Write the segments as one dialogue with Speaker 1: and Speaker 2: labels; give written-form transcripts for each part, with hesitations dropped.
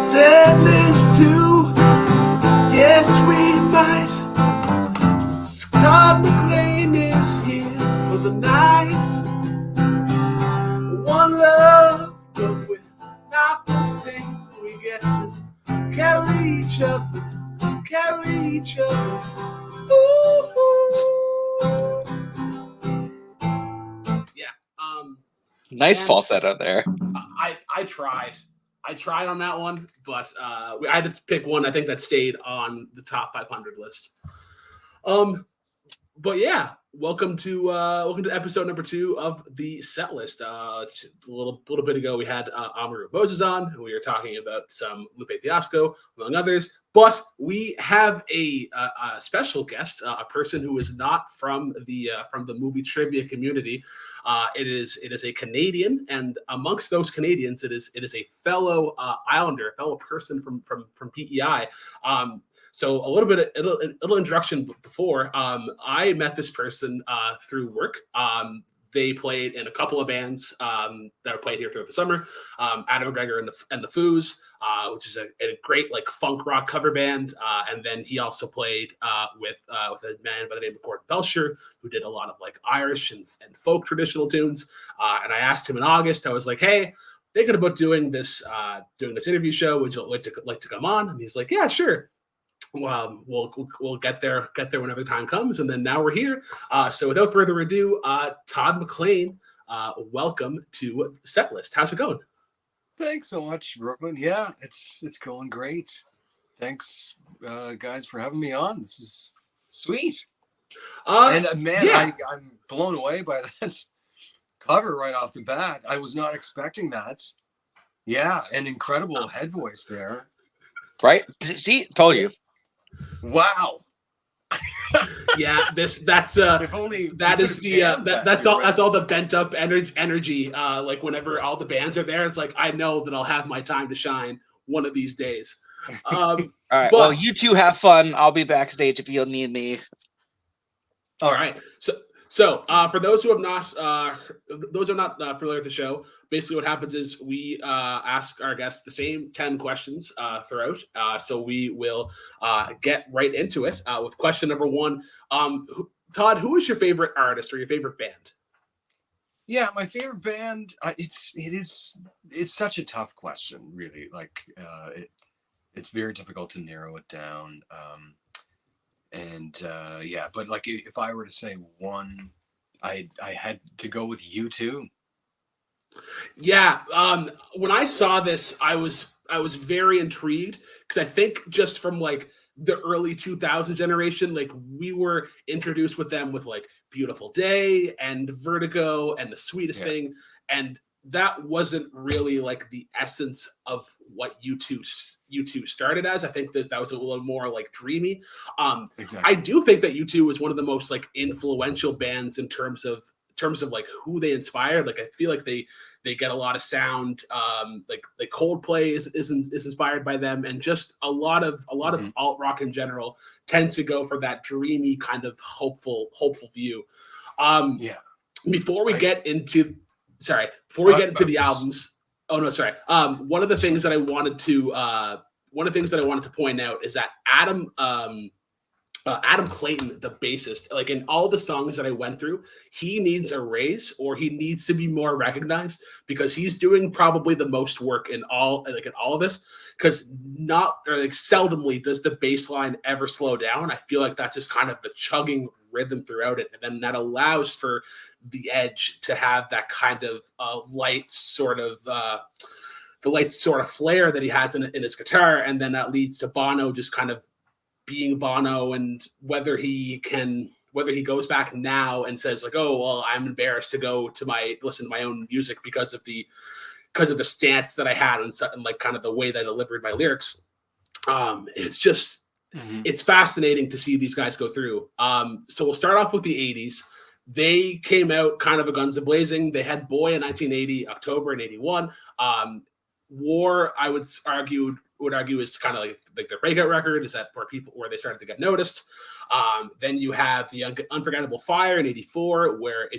Speaker 1: Setlist too. Yes, we might. Todd McLean is here for the night. One love, but we're not the same. We get to carry each other. Ooh. Yeah.
Speaker 2: Nice falsetto there.
Speaker 1: I tried on that one, but I had to pick one. I think that stayed on the top 500 list. But yeah, welcome to episode number 2 of the set list. A little bit ago, we had Amaru Moses on, who we were talking about some Lupe Fiasco, among others. But we have a special guest, a person who is not from the movie trivia community. It is a Canadian, and amongst those Canadians, it is a fellow Islander, a fellow person from PEI. So a little introduction before. I met this person through work. They played in a couple of bands that are played here throughout the summer. Adam McGregor and the Foos, which is a great like funk rock cover band. And then he also played with a man by the name of Gordon Belcher, who did a lot of like Irish and folk traditional tunes. And I asked him in August. I was like, hey, thinking about doing this interview show. Would you like to come on? And he's like, yeah, sure. We'll get there whenever the time comes, and then now we're here. So without further ado, Todd McLean, welcome to Setlist. How's it going?
Speaker 3: Thanks so much, Brooklyn. Yeah, it's going great. Thanks, guys, for having me on. This is sweet. Man, yeah. I'm blown away by that cover right off the bat. I was not expecting that. Yeah, an incredible head voice there.
Speaker 2: Right? See, told you.
Speaker 3: Wow.
Speaker 1: Yeah, that's all the bent up energy. Like whenever all the bands are there, it's like I know that I'll have my time to shine one of these days.
Speaker 2: All right. Well, you two have fun. I'll be backstage if you'll need me.
Speaker 1: All right. So for those who are not familiar with the show, basically what happens is we ask our guests the same 10 questions throughout. So we will get right into it with question number 1. Todd, who is your favorite artist or your favorite band?
Speaker 3: Yeah, my favorite band. It's such a tough question, really. Like it's very difficult to narrow it down. But like if I were to say one, I had to go with U2.
Speaker 1: Yeah, when I saw this, I was very intrigued because I think just from like the early 2000s generation, like we were introduced with them with like Beautiful Day and Vertigo and The Sweetest Thing, and that wasn't really like the essence of what U2 started as. I think that was a little more like dreamy. Exactly. I do think that U2 is one of the most like influential bands in terms of like who they inspired. Like I feel like they get a lot of sound. Like Coldplay is inspired by them, and just a lot of alt rock in general tends to go for that dreamy kind of hopeful view. Before we get into the albums. Oh no, sorry. One of the things that I wanted to point out is that Adam Clayton, the bassist, like in all the songs that I went through, he needs a raise or he needs to be more recognized because he's doing probably the most work in all of this. Because seldomly does the bass line ever slow down. I feel like that's just kind of the chugging rhythm throughout it, and then that allows for the Edge to have that kind of light sort of flair that he has in his guitar, and then that leads to Bono just kind of being Bono, and whether he goes back now and says like, oh well, I'm embarrassed to listen to my own music because of the stance that I had and like kind of the way that I delivered my lyrics. It's just it's fascinating to see these guys go through. So we'll start off with the 80s. They came out kind of a guns a-blazing. They had Boy in 1980, October in 81. War, I would argue is kind of like their breakout record. Is that where they started to get noticed. Then you have the Unforgettable Fire in 84, where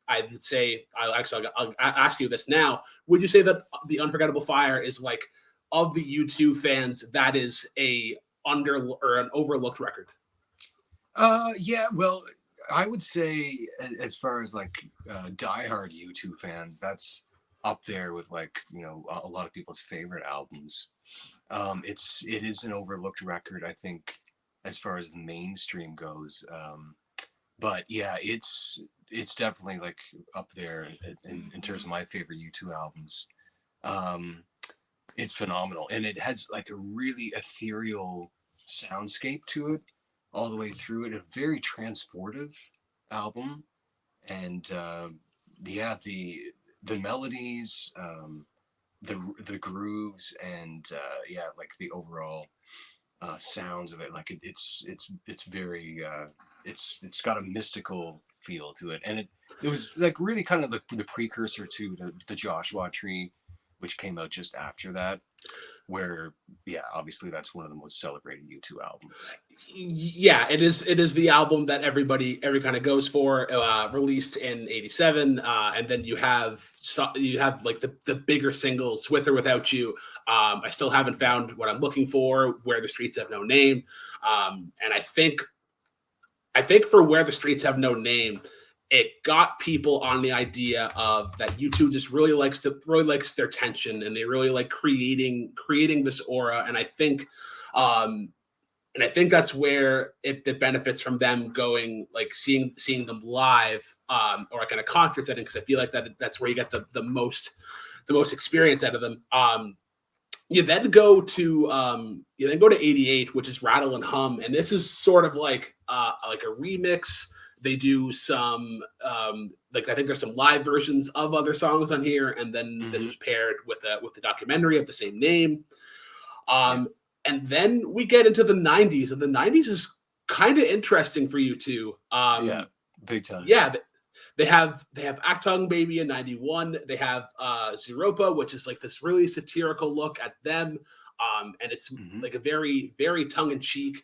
Speaker 1: I would say, I'll ask you this now. Would you say that the Unforgettable Fire is like of the U2 fans that is an overlooked record?
Speaker 3: Yeah, well, I would say as far as like diehard U2 fans, that's up there with like, you know, a lot of people's favorite albums. It is an overlooked record, I think, as far as the mainstream goes. But yeah, it's definitely like up there in terms of my favorite U2 albums. It's phenomenal, and it has like a really ethereal soundscape to it all the way through it. A very transportive album, and yeah, the melodies, the grooves, and yeah, like the overall sounds of it. Like it's very it's got a mystical feel to it, and it was like really kind of the precursor to the Joshua Tree, which came out just after that, where yeah, obviously that's one of the most celebrated U2 albums.
Speaker 1: Yeah, it is the album that every kind of goes for. Released in '87, and then you have like the bigger singles, With or Without You. I still haven't found what I'm looking for, Where the Streets Have No Name, and I think for Where the Streets Have No Name, it got people on the idea of that U2 just really likes their tension, and they really like creating this aura. And I think that's where it benefits from them going, like seeing them live, or like in a concert setting, because I feel like that's where you get the most experience out of them. You then go to '88, which is Rattle and Hum, and this is sort of like a remix. They do some like, I think there's some live versions of other songs on here, and then this was paired with the documentary of the same name. And then we get into the '90s, and the '90s is kind of interesting for U2.
Speaker 3: Yeah, big time.
Speaker 1: Yeah, they have Actung Baby in '91. They have Zeropa, which is like this really satirical look at them, and it's like a very, very tongue in cheek.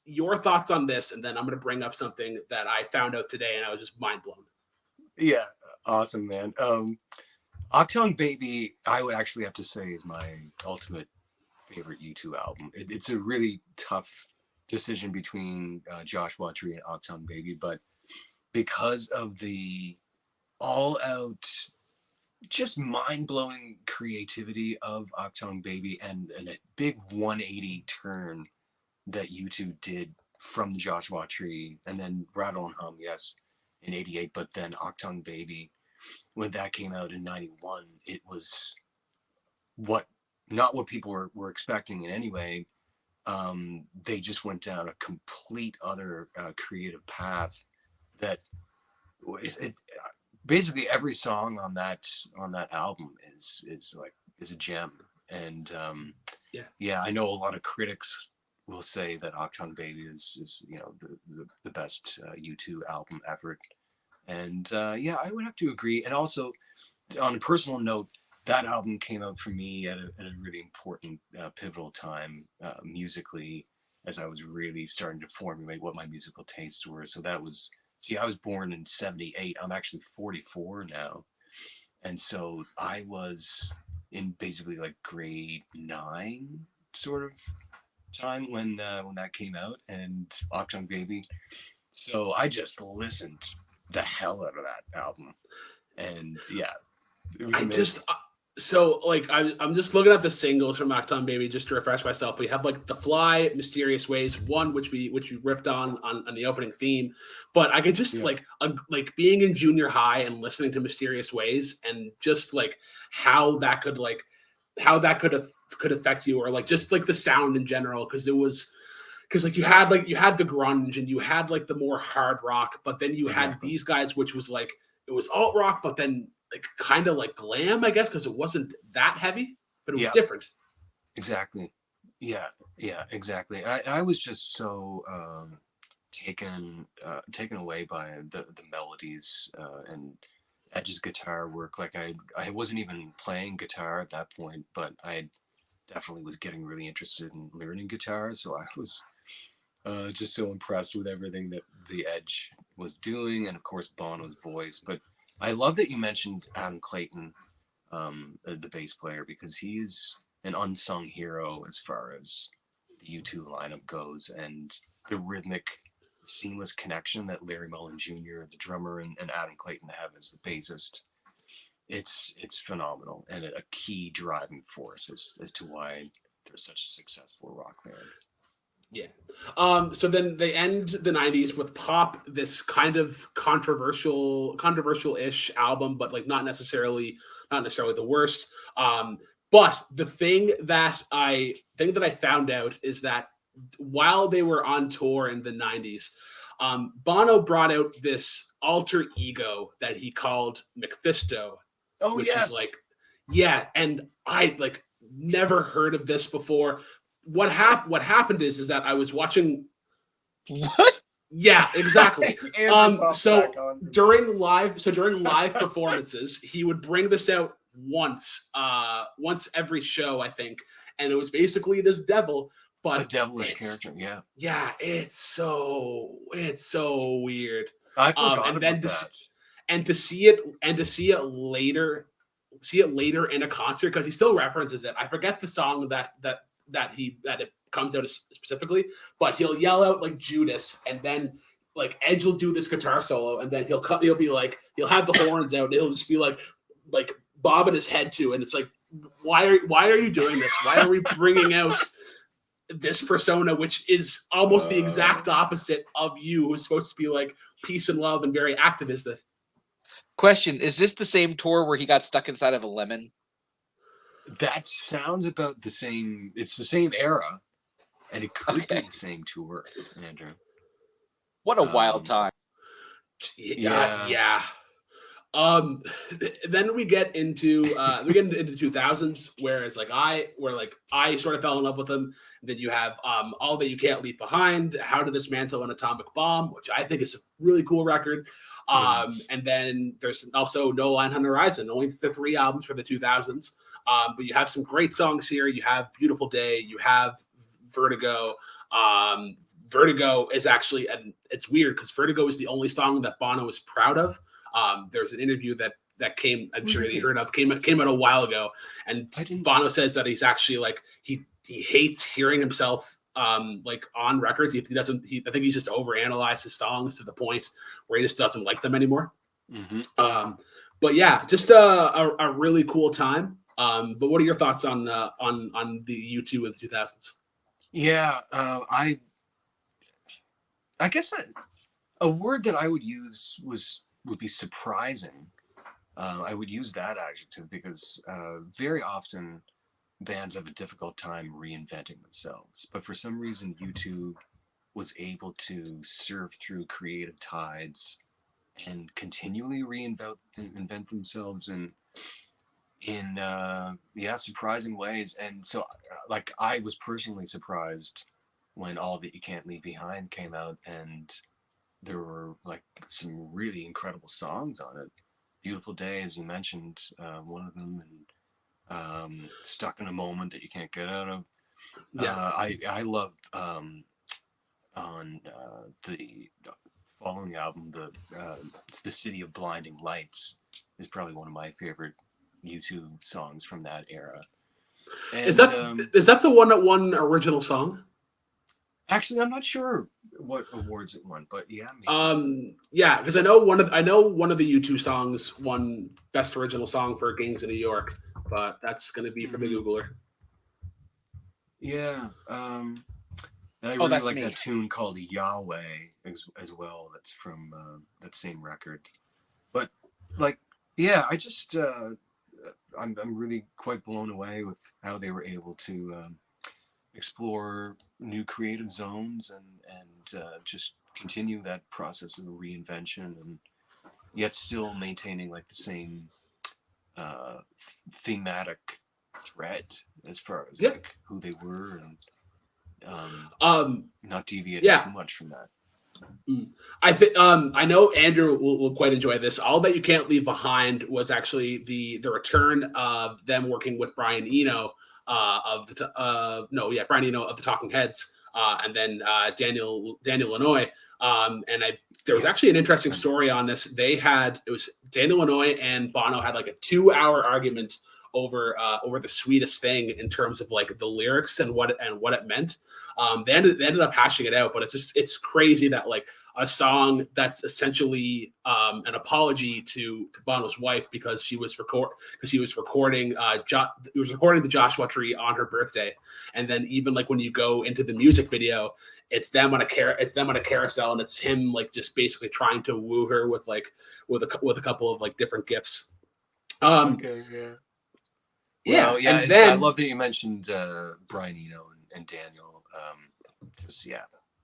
Speaker 1: Your thoughts on this, and then I'm going to bring up something that I found out today, and I was just mind blown.
Speaker 3: Yeah, awesome, man. Actung Baby, I would actually have to say, is my ultimate favorite U2 album. It's a really tough decision between Joshua Tree and Actung Baby, but because of the all-out, just mind-blowing creativity of Actung Baby, and a big 180 turn that U2 did from the Joshua Tree, and then Rattle and Hum, yes, in '88, but then Actung Baby, when that came out in '91, it was not what people were expecting in any way. They just went down a complete other creative path that basically every song on that album is a gem. And yeah, I know a lot of critics will say that Actung Baby is you know, the best U2 album ever. And yeah, I would have to agree. And also, on a personal note, that album came out for me at a really important pivotal time musically, as I was really starting to formulate what my musical tastes were. So that was, I was born in '78. I'm actually 44 now. And so I was in basically like grade 9 sort of time when that came out, and Actung Baby. So I just listened the hell out of that album. And yeah, it was amazing.
Speaker 1: So like I'm just looking at the singles from Actung Baby just to refresh myself. We have like The Fly, Mysterious Ways, one which we riffed on the opening theme, but I could just like being in junior high and listening to Mysterious Ways, and just like how that could affect you, or like just like the sound in general, because like you had the grunge, and you had like the more hard rock, but then you had these guys, which was like, it was alt rock, but then like kind of like glam, I guess, because it wasn't that heavy, but it was different.
Speaker 3: Exactly. Yeah, exactly. I was just so taken away by the melodies and Edge's guitar work. Like I wasn't even playing guitar at that point, but I definitely was getting really interested in learning guitar. So I was just so impressed with everything that the Edge was doing, and of course Bono's voice. But I love that you mentioned Adam Clayton, the bass player, because he's an unsung hero as far as the U2 lineup goes, and the rhythmic, seamless connection that Larry Mullen Jr., the drummer, and Adam Clayton have as the bassist. It's phenomenal, and a key driving force as to why they're such a successful rock band.
Speaker 1: Yeah. So then they end the 90s with Pop, this kind of controversial-ish album, but like not necessarily the worst. But the thing that I found out is that while they were on tour in the 90s, Bono brought out this alter ego that he called McFisto.
Speaker 3: Oh,
Speaker 1: which
Speaker 3: yes.
Speaker 1: is like, yeah, and I like never heard of this before. What happened is that I was watching.
Speaker 2: What?
Speaker 1: Yeah, exactly. So during live performances, he would bring this out once every show, I think, and it was basically this devil, but
Speaker 3: a devilish character.
Speaker 1: Yeah, it's so weird.
Speaker 3: I forgot about that.
Speaker 1: And to see it later in a concert, because he still references it. I forget the song that it comes out specifically, but he'll yell out like Judas, and then like Edge will do this guitar solo, and then he'll be like, he'll have the horns out, and it'll just be like bobbing his head too, and it's like, why are you doing this? Why are we bringing out this persona, which is almost the exact opposite of you, who's supposed to be like peace and love and very activist?
Speaker 2: Question: is this the same tour where he got stuck inside of a lemon?
Speaker 3: That sounds about the same. It's the same era, and it could be the same tour, Andrew.
Speaker 2: What a wild time!
Speaker 1: Yeah. Then we get into 2000s, whereas I sort of fell in love with them. Then you have All That You Can't Leave Behind, How to Dismantle an Atomic Bomb, which I think is a really cool record. And then there's also No Line on the Horizon, only the 3 albums for the 2000s. But you have some great songs here. You have Beautiful Day, you have Vertigo. Vertigo is actually, and it's weird because Vertigo is the only song that Bono is proud of. There's an interview that came, I'm sure that you heard of, came out a while ago, and Bono says that he's actually like he hates hearing himself like on records. I think he's just overanalyzed his songs to the point where he just doesn't like them anymore. But yeah, just a really cool time. But what are your thoughts on the U2 in the 2000s?
Speaker 3: Yeah, I guess a word that I would use would be surprising. I would use that adjective because very often bands have a difficult time reinventing themselves. But for some reason, U2 was able to surf through creative tides and continually invent themselves in surprising ways. And so, like, I was personally surprised when All That You Can't Leave Behind came out, and there were like some really incredible songs on it. Beautiful Day, as you mentioned, one of them, and Stuck in a Moment That You Can't Get Out of. I love on the following album, the City of Blinding Lights is probably one of my favorite U2 songs from that era. And, is
Speaker 1: that the one that won original song?
Speaker 3: Actually, I'm not sure what awards it won, but yeah.
Speaker 1: Maybe. Yeah, because I know one of the U2 songs won Best Original Song for Gangs of New York, but that's going to be for the Googler.
Speaker 3: Yeah. And I really like that tune called Yahweh as well. That's from that same record. But like, yeah, I just I'm really quite blown away with how they were able to explore new creative zones and just continue that process of reinvention, and yet still maintaining like the same thematic thread as far as like who they were, and not deviating too much from that.
Speaker 1: I think I know Andrew will quite enjoy this. All That You Can't Leave Behind was actually the return of them working with Brian Eno Brian Eno of the Talking Heads, and then Daniel Lanois There was actually an interesting story on this. It was Dan Illinois and Bono had like a 2-hour argument over the sweetest thing in terms of like the lyrics and what it meant. They ended up hashing it out, but it's crazy that like a song that's essentially an apology to Bono's wife because he was recording the Joshua Tree on her birthday, and then even like when you go into the music video, it's them on a carousel, and it's him like just basically trying to woo her with a couple of like different gifts.
Speaker 3: Okay, yeah.
Speaker 1: Yeah,
Speaker 3: well, yeah.
Speaker 1: and then,
Speaker 3: I love that you mentioned Brian Eno and Daniel, because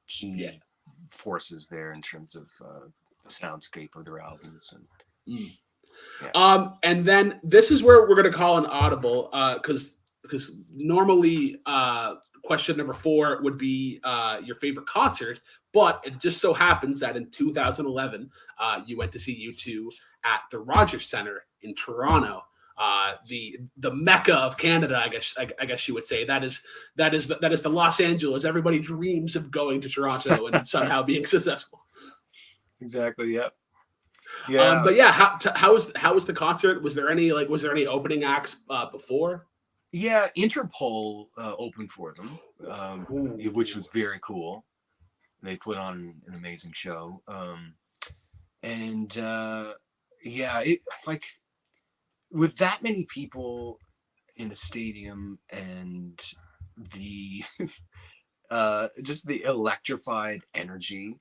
Speaker 3: key forces there in terms of the soundscape of their albums.
Speaker 1: And then this is where we're going to call an audible, because normally question number 4 would be your favorite concert, but it just so happens that in 2011 you went to see U2 at the Rogers Centre in Toronto. The Mecca of Canada, I guess you would say. That is the Los Angeles. Everybody dreams of going to Toronto and somehow being successful.
Speaker 3: Exactly. Yep. Yeah.
Speaker 1: But yeah, how was the concert? Was there any opening acts before?
Speaker 3: Yeah, Interpol opened for them, which was very cool. They put on an amazing show, with that many people in a stadium and the just the electrified energy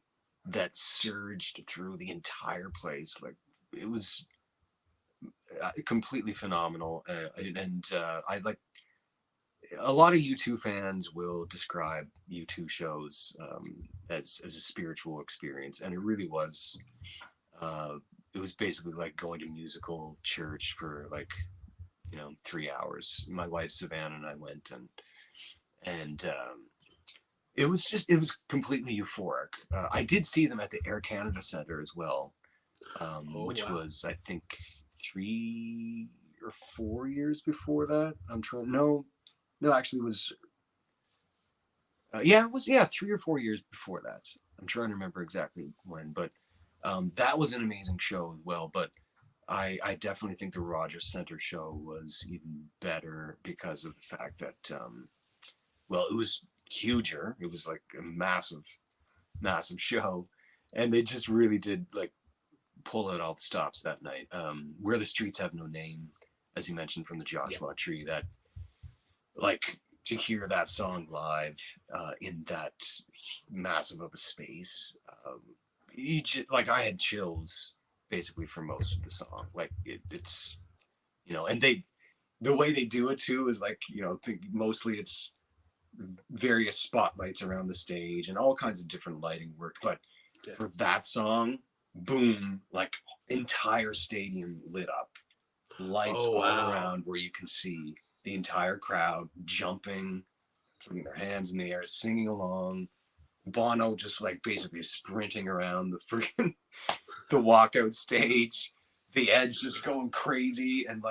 Speaker 3: that surged through the entire place, like it was completely phenomenal. I like a lot of U2 fans will describe U2 shows as a spiritual experience, and it really was. It was basically like going to musical church for 3 hours. My wife Savannah and I went, and it was completely euphoric. I did see them at the Air Canada Centre as well, which was I think 3 or 4 years before that. Actually it was. It was 3 or 4 years before that. I'm trying to remember exactly when, but that was an amazing show as well. But I definitely think the Rogers Centre show was even better because of the fact that it was huger. It was like a massive show, and they just really did like pull out all the stops that night. Where the Streets Have No Name, as you mentioned, from the Joshua Tree, that like to hear that song live in that massive of a space, I had chills basically for most of the song. Like it's and the way they do it too is mostly it's various spotlights around the stage and all kinds of different lighting work, but for that song, boom, like entire stadium lit up, lights all around where you can see the entire crowd jumping, putting their hands in the air, singing along. Bono just like basically sprinting around the freaking the walkout stage, the Edge just going crazy, and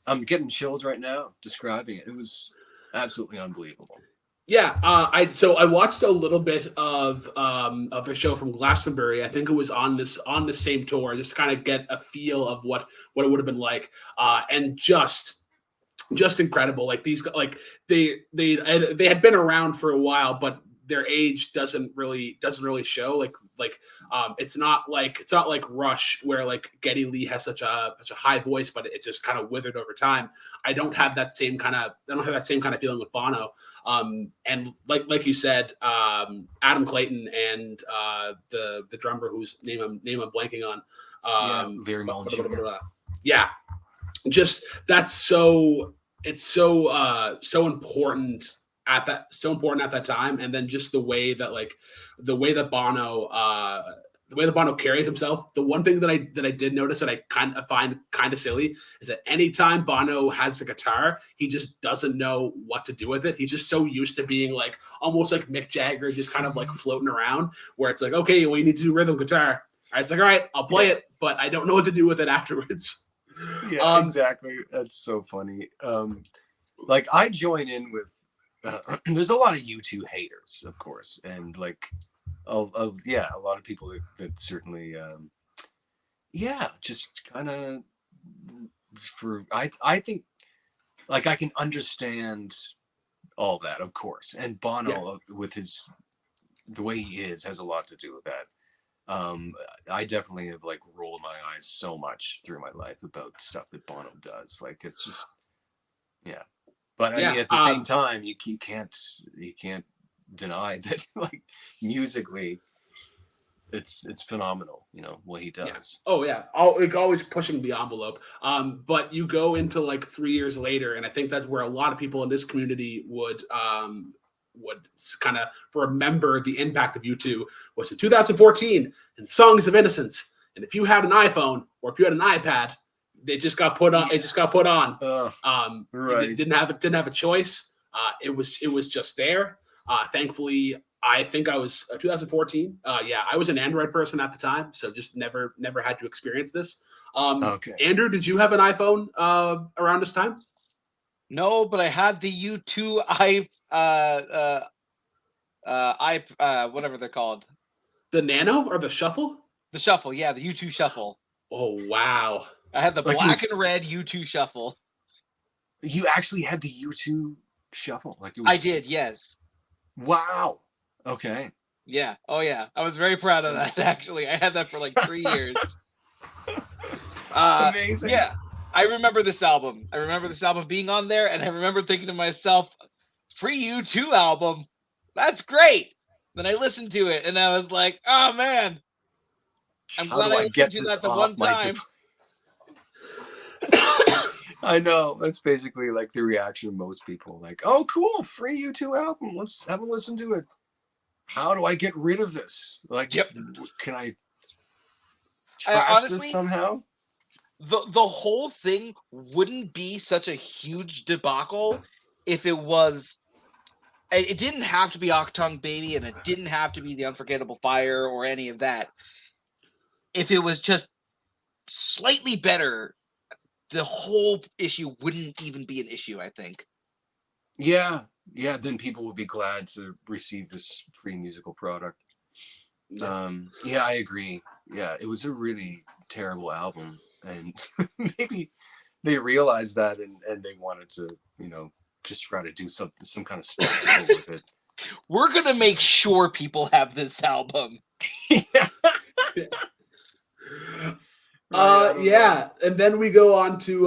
Speaker 3: I'm getting chills right now describing it. It was absolutely unbelievable.
Speaker 1: Yeah, I watched a little bit of the show from Glastonbury. I think it was on the same tour, just to kind of get a feel of what it would have been like, and just incredible. Like these, like they had been around for a while, but their age doesn't really show. It's not like Rush, where like Geddy Lee has such a high voice, but it's just kind of withered over time. I don't have that same kind of feeling with Bono. And like you said, Adam Clayton and the drummer whose name I'm blanking on,
Speaker 3: Larry Mullen Jr.
Speaker 1: Yeah, just that's so important at that time. And then just the way that Bono carries himself. The one thing that I did notice that I find kind of silly is that anytime Bono has the guitar, he just doesn't know what to do with it. He's just so used to being like almost like Mick Jagger, just kind of like floating around, where it's like, okay, well, you need to do rhythm guitar. It's like, all right, I'll play it, but I don't know what to do with it afterwards.
Speaker 3: Yeah, exactly. That's so funny. I join in with. There's a lot of U2 haters, of course, and of yeah, a lot of people that certainly just kind of I think like I can understand all that, of course, and Bono with the way he is has a lot to do with that. I definitely have like rolled my eyes so much through my life about stuff that Bono does. Like it's just but I mean at the same time you can't deny that like musically it's phenomenal, what he does.
Speaker 1: Always pushing the envelope. But you go into like 3 years later, and I think that's where a lot of people in this community would kind of remember the impact of U2 was in 2014 and Songs of Innocence. And if you had an iPhone or if you had an iPad, they just got put on. It just got put on.
Speaker 3: Right.
Speaker 1: Didn't have a choice. It was just there. Thankfully, I think I was 2014. I was an Android person at the time, so just never had to experience this.
Speaker 3: Okay.
Speaker 1: Andrew, did you have an iPhone around this time?
Speaker 2: No, but I had the U2 whatever they're called.
Speaker 1: The Nano or the Shuffle?
Speaker 2: The Shuffle, yeah, the U2 Shuffle.
Speaker 1: Oh wow!
Speaker 2: I had the black and red U2 Shuffle.
Speaker 3: You actually had the U2 Shuffle, like it was...
Speaker 2: I did, yes.
Speaker 3: Wow. Okay.
Speaker 2: Yeah. Oh yeah. I was very proud of that. Actually, I had that for like 3 years.
Speaker 3: Amazing.
Speaker 2: Yeah. I remember this album. I remember this album being on there, and I remember thinking to myself, "Free U2 album, that's great." Then I listened to it, and I was like, "Oh man, I'm glad I listened to that the one time."
Speaker 3: I know that's basically like the reaction of most people. Like, "Oh, cool, free U2 album. Let's have a listen to it. How do I get rid of this? Like, can I trash this somehow?"
Speaker 2: The whole thing wouldn't be such a huge debacle if it was. It didn't have to be Octung Baby, and it didn't have to be The Unforgettable Fire or any of that. If it was just slightly better, the whole issue wouldn't even be an issue, I think.
Speaker 3: Yeah, then people would be glad to receive this free musical product. I agree. Yeah, it was a really terrible album, and maybe they realized that and they wanted to, just try to do some kind of spectacle with it.
Speaker 2: We're gonna make sure people have this album.
Speaker 1: And then we go on to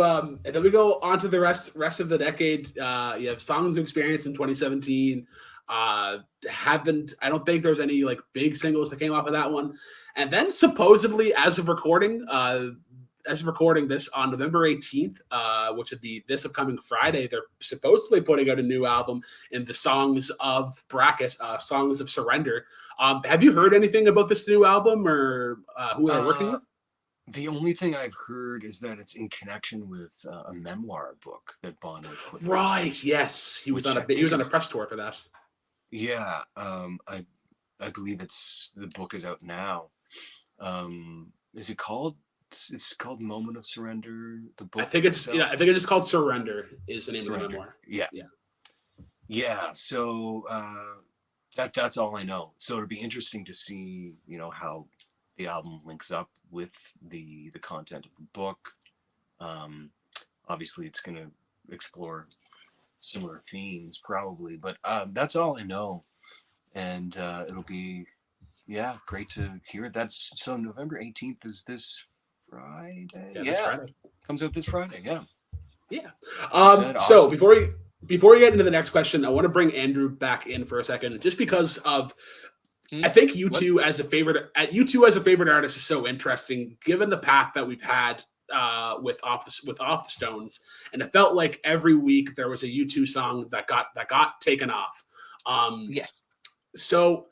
Speaker 1: the rest of the decade. You have Songs of Experience in 2017. I don't think there's any like big singles that came off of that one. And then supposedly, as of recording this on November 18th, which would be this upcoming Friday, they're supposedly putting out a new album in the Songs of Songs of Surrender. Have you heard anything about this new album or who they're working with?
Speaker 3: The only thing I've heard is that it's in connection with a memoir book that Bono's put out.
Speaker 1: Right. Yes, he was on a press tour for that.
Speaker 3: Yeah. I believe the book is out now. Is it called? It's called Moment of Surrender. The book.
Speaker 1: I think it's just called Surrender. Is the name of the memoir.
Speaker 3: Yeah. So that's all I know. So it'll be interesting to see, how the album links up with the content of the book. Obviously, it's going to explore similar themes, probably, but that's all I know, and it'll be great to hear it. That's so November 18th is this Friday.
Speaker 1: This Friday.
Speaker 3: Comes out this Friday.
Speaker 1: So before we get into the next question, I want to bring Andrew back in for a second, just because of. I think U2 as a favorite artist is so interesting, given the path that we've had with Off the Stones, and it felt like every week there was a U2 song that got taken off. So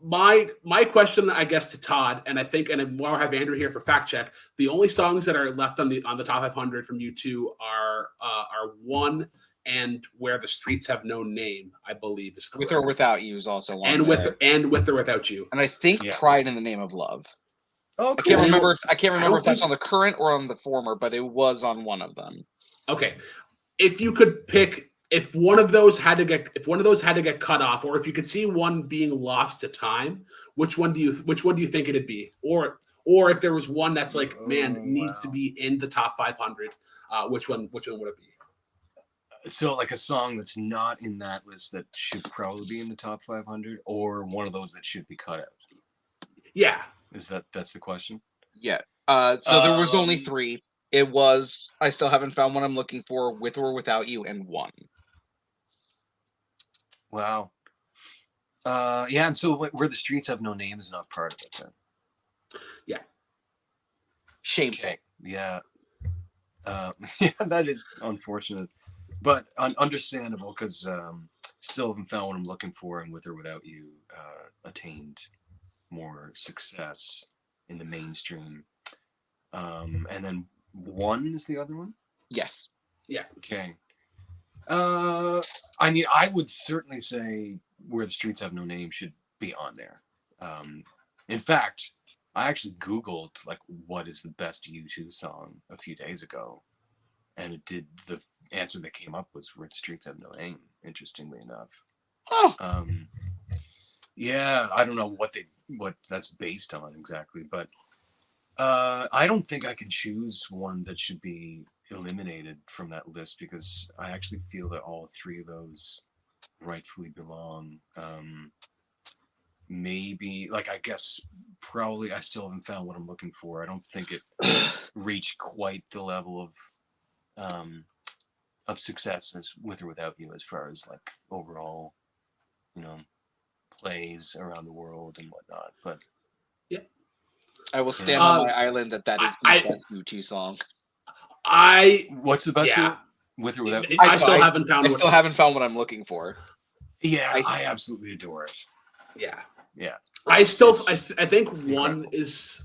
Speaker 1: my question, I guess, to Todd, and while I have Andrew here for fact check, the only songs that are left on the top 500 from U2 are One and Where the Streets Have No Name, I believe is correct.
Speaker 2: With or Without You is also one.
Speaker 1: And with or without you.
Speaker 2: And I think Pride in the Name of Love.
Speaker 3: Oh, cool.
Speaker 2: I can't remember if that's on the current or on the former, but it was on one of them.
Speaker 1: Okay. If you could pick if one of those had to get cut off, or if you could see one being lost to time, which one do you think it'd be? Or if there was one that's like, needs to be in the top 500, which one would it be?
Speaker 3: So like a song that's not in that list that should probably be in the top 500, or one of those that should be cut out?
Speaker 1: Yeah.
Speaker 3: That's the question?
Speaker 2: Yeah. So there was only 3. It was I Still Haven't Found What I'm Looking For, With or Without You, and One.
Speaker 3: Wow. Yeah, and so Where the Streets Have No Name is not part of it then.
Speaker 1: Yeah.
Speaker 2: Shameful.
Speaker 3: Okay. Yeah. Yeah, that is unfortunate, but understandable, because Still Haven't Found What I'm Looking For and With or Without You attained more success in the mainstream. And then One is the other one?
Speaker 2: Yes.
Speaker 1: Yeah.
Speaker 3: Okay. I mean, I would certainly say Where the Streets Have No Name should be on there. In fact, I actually Googled like what is the best U2 song a few days ago, and the answer that came up was Where the Streets Have No Name, interestingly enough.
Speaker 2: Oh.
Speaker 3: Yeah, I don't know what that's based on exactly, but I don't think I can choose one that should be eliminated from that list, because I actually feel that all 3 of those rightfully belong. Maybe, like, I guess probably I Still Haven't Found What I'm Looking For. I don't think it reached quite the level of success as With or Without You, as far as like overall, plays around the world and whatnot. But
Speaker 1: yeah,
Speaker 2: I will stand on my island that is the best U2 song.
Speaker 3: What's the best one? With or Without You?
Speaker 1: I still haven't found
Speaker 2: what I'm looking for.
Speaker 3: Yeah, I absolutely adore it.
Speaker 1: Yeah.
Speaker 3: Yeah.
Speaker 1: I think One is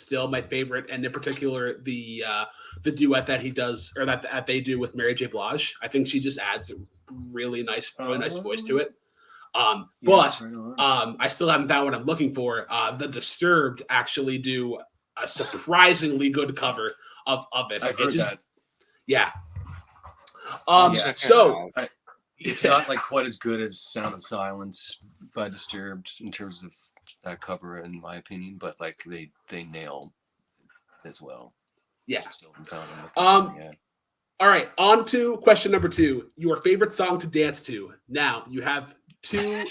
Speaker 1: still my favorite, and in particular the duet that he does, or that they do with Mary J. Blige. I think she just adds a really nice voice to it. But I Still Haven't Found What I'm Looking For. The Disturbed actually do a surprisingly good cover of it.
Speaker 3: I've heard that.
Speaker 1: Yeah.
Speaker 3: It's not like quite as good as Sound of Silence by Disturbed in terms of that cover, in my opinion, but like they nail as well.
Speaker 1: Yeah.
Speaker 3: All
Speaker 1: right, on to question number 2. Your favorite song to dance to. Now you have two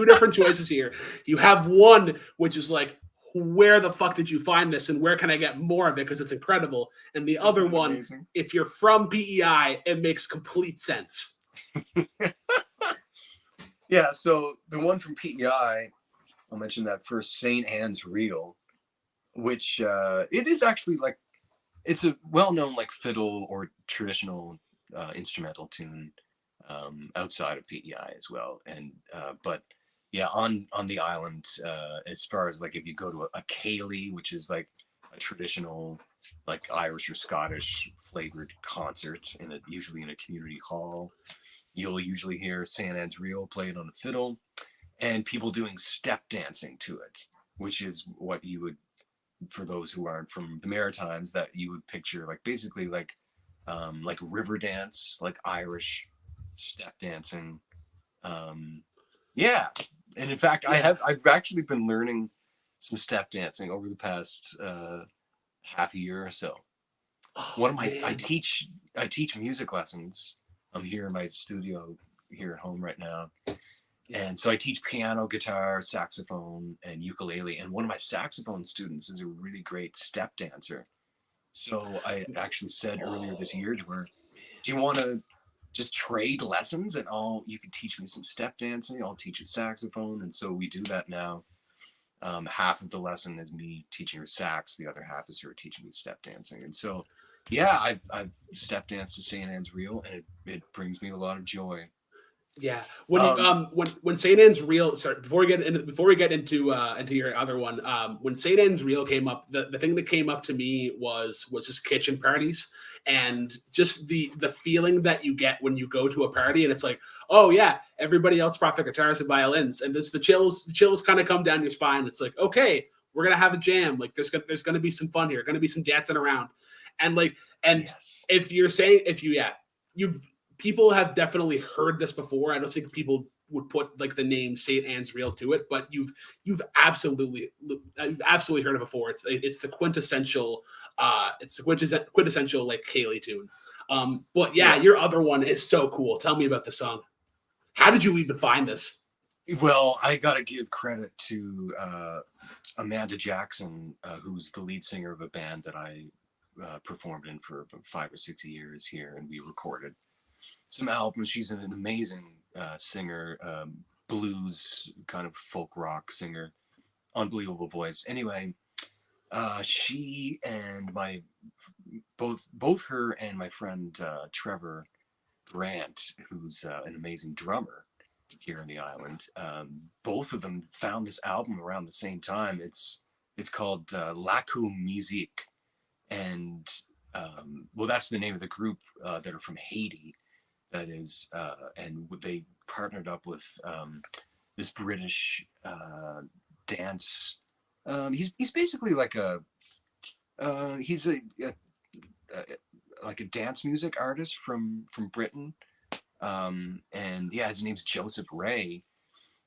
Speaker 1: different choices here. You have one which is like, where the fuck did you find this, and where can I get more of it because it's incredible? And the other one, amazing. If you're from PEI, it makes complete sense.
Speaker 3: Yeah, so the one from PEI, I'll mention that first, St. Anne's Reel, which it is actually like, it's a well-known like fiddle or traditional instrumental tune outside of PEI as well. And but yeah, on the island, as far as like if you go to a ceilidh, which is like a traditional like Irish or Scottish flavored concert usually in a community hall, you'll usually hear St. Anne's Reel played on a fiddle, and people doing step dancing to it, which is what you would, for those who aren't from the Maritimes, that you would picture like basically like river dance, like Irish step dancing. Yeah. And in fact, I've actually been learning some step dancing over the past half a year or so. I teach music lessons. I'm here in my studio here at home right now. And so I teach piano, guitar, saxophone, and ukulele. And one of my saxophone students is a really great step dancer. So I actually said earlier this year to her, do you want to just trade lessons, and you can teach me some step dancing, I'll teach you saxophone. And so we do that now. Half of the lesson is me teaching her sax, the other half is her teaching me step dancing. And so yeah, I've step danced to St. Anne's Reel, and it brings me a lot of joy.
Speaker 1: Yeah, when St. Anne's Reel, sorry, before we get into your other one, when St. Anne's Reel came up, the thing that came up to me was just kitchen parties, and just the feeling that you get when you go to a party and it's like, oh yeah, everybody else brought their guitars and violins, and the chills kind of come down your spine. It's like, okay, we're gonna have a jam. Like there's gonna be some fun here, gonna be some dancing around, and yes. people have definitely heard this before. I don't think people would put like the name St. Anne's Reel to it, but you've absolutely heard it before. It's the quintessential like Kaylee tune. But yeah, your other one is so cool. Tell me about the song. How did you even find this?
Speaker 3: Well, I gotta give credit to Amanda Jackson, who's the lead singer of a band that I performed in for about 5 or 6 years here, and we recorded some albums. She's an amazing singer, blues kind of folk rock singer, unbelievable voice. Anyway, she and both her and my friend Trevor Grant, who's an amazing drummer here in the island, both of them found this album around the same time. It's called Laku Musique, and well, that's the name of the group that are from Haiti. That is, and they partnered up with this British dance. He's basically like he's a like a dance music artist from Britain. And yeah, his name's Joseph Ray.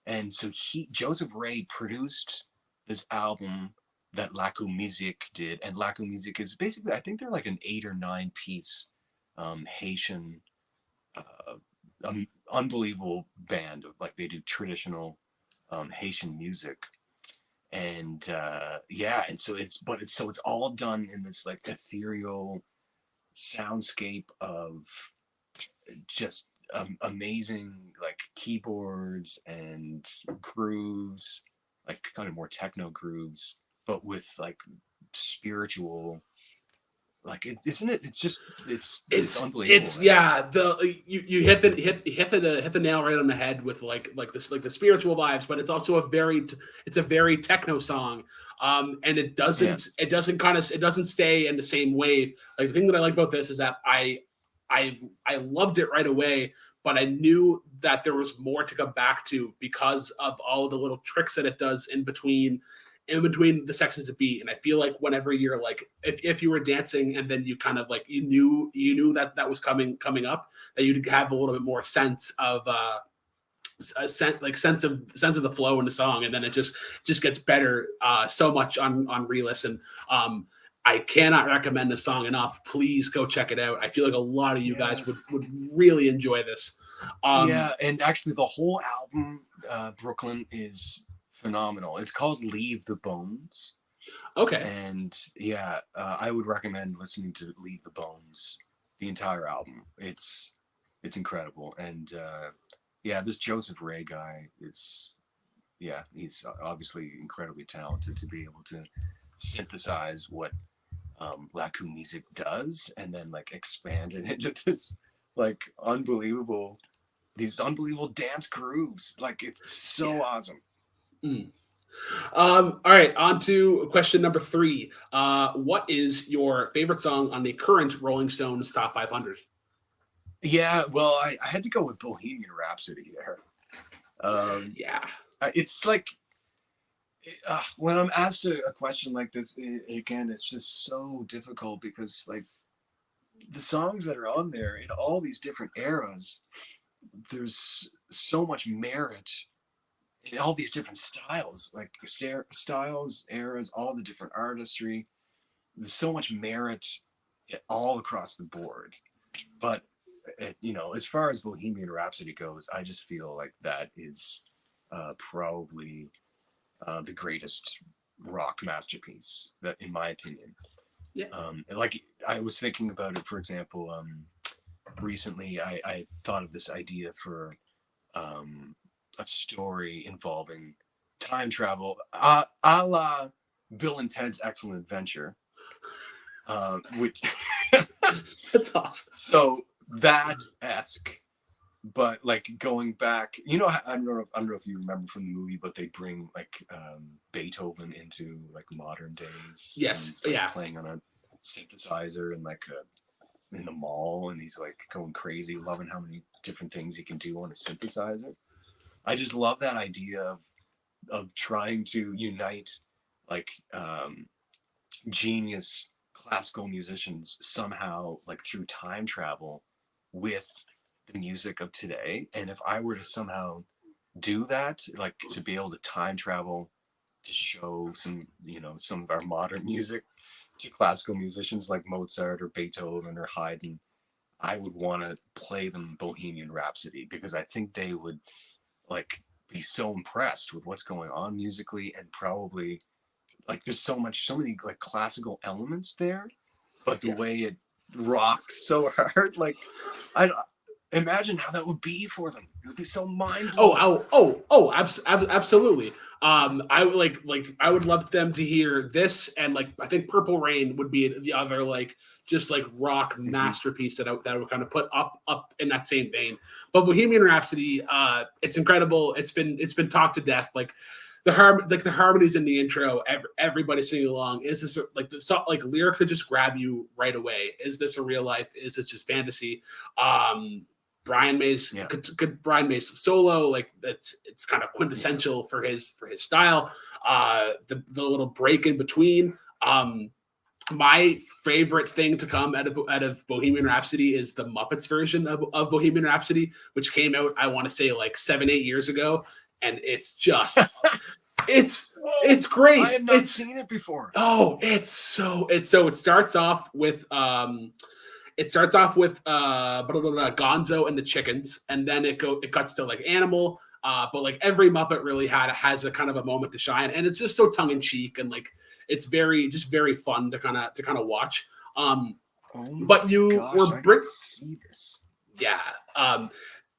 Speaker 3: And so Joseph Ray produced this album that Laku Musique did. And Laku Musique is basically, I think they're like an 8 or 9 piece Haitian, unbelievable band of like, they do traditional Haitian music. And yeah, and so it's all done in this like ethereal soundscape of just amazing like keyboards and grooves, like kind of more techno grooves, but with like spiritual, like it's unbelievable.
Speaker 1: You hit the nail right on the head with like the spiritual vibes, but it's also a very techno song, and it doesn't stay in the same wave. Like the thing that I like about this is that I loved it right away, but I knew that there was more to come back to because of all the little tricks that it does in between the sections of beat. And I feel like whenever you're like, if you were dancing and then you kind of like, you knew that was coming up, that you'd have a little bit more sense of sense of the flow in the song. And then it just gets better so much on re-listen. I cannot recommend this song enough. Please go check it out. I feel like a lot of you guys would really enjoy this.
Speaker 3: Yeah, and actually the whole album, Brooklyn, is phenomenal. It's called Leave the Bones.
Speaker 1: Okay.
Speaker 3: And yeah, I would recommend listening to Leave the Bones, the entire album. It's incredible. And yeah, this Joseph Ray guy he's obviously incredibly talented to be able to synthesize what Laku Musique does and then like expand it into this like these unbelievable dance grooves. Like it's so awesome.
Speaker 1: All right, on to question number 3. What is your favorite song on the current Rolling Stones Top 500?
Speaker 3: Yeah, well, I had to go with Bohemian Rhapsody there. It's like when I'm asked a question like this, again, it's just so difficult because like the songs that are on there in all these different eras, there's so much merit in all these different styles, like styles, eras, all the different artistry. There's so much merit all across the board. But as far as Bohemian Rhapsody goes, I just feel like that is probably the greatest rock masterpiece, that, in my opinion.
Speaker 1: Yeah.
Speaker 3: Like I was thinking about it, for example, recently I thought of this idea for a story involving time travel, a la Bill and Ted's Excellent Adventure, which
Speaker 1: that's awesome.
Speaker 3: So that-esque, but like going back, I don't know if you remember from the movie, but they bring like Beethoven into like modern days.
Speaker 1: Yes,
Speaker 3: and he's, playing on a synthesizer and like in the mall, and he's like going crazy, loving how many different things he can do on a synthesizer. I just love that idea of trying to unite like genius classical musicians somehow, like through time travel, with the music of today. And if I were to somehow do that, like to be able to time travel to show some, some of our modern music to classical musicians like Mozart or Beethoven or Haydn, I would want to play them Bohemian Rhapsody, because I think they would like be so impressed with what's going on musically, and probably like there's so many like classical elements there, but the way it rocks so hard, like I imagine how that would be for them. It would be so mind-blowing.
Speaker 1: Absolutely. I would I would love them to hear this, and like I think Purple Rain would be the other like just like rock masterpiece that I would kind of put up in that same vein. But Bohemian Rhapsody, it's incredible. It's been talked to death. Like the harmonies in the intro, everybody singing along. Is this like lyrics that just grab you right away? Is this a real life? Is it just fantasy? Brian May's Brian May's solo, like it's kind of quintessential for his style. The little break in between. My favorite thing to come out of Bohemian Rhapsody is the Muppets version of Bohemian Rhapsody, which came out, I want to say, like 7-8 years ago, and it's just it's great.
Speaker 3: I have not seen it before.
Speaker 1: Oh, it starts off with Gonzo and the Chickens, and then it cuts to like Animal. But like every Muppet really has a kind of a moment to shine, and it's just so tongue in cheek, and like it's very fun to kind of watch. But you
Speaker 3: see this.
Speaker 1: Yeah.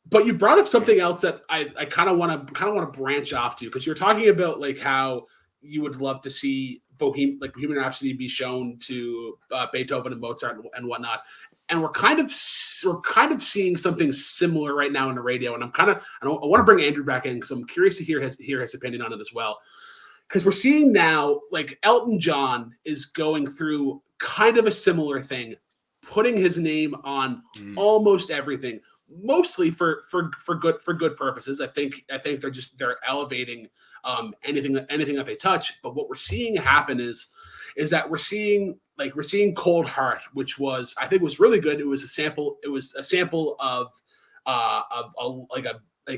Speaker 1: But you brought up something else that I kind of want to branch off to, because you're talking about like how you would love to see Bohemian Rhapsody be shown to Beethoven and Mozart and whatnot. And we're kind of seeing something similar right now in the radio. And I want to bring Andrew back in, because I'm curious to hear his opinion on it as well. Because we're seeing now, like Elton John is going through kind of a similar thing, putting his name on almost everything, mostly for good purposes. I think they're elevating anything that they touch. But what we're seeing happen is that we're seeing Cold Heart, which I think was really good. It was a sample of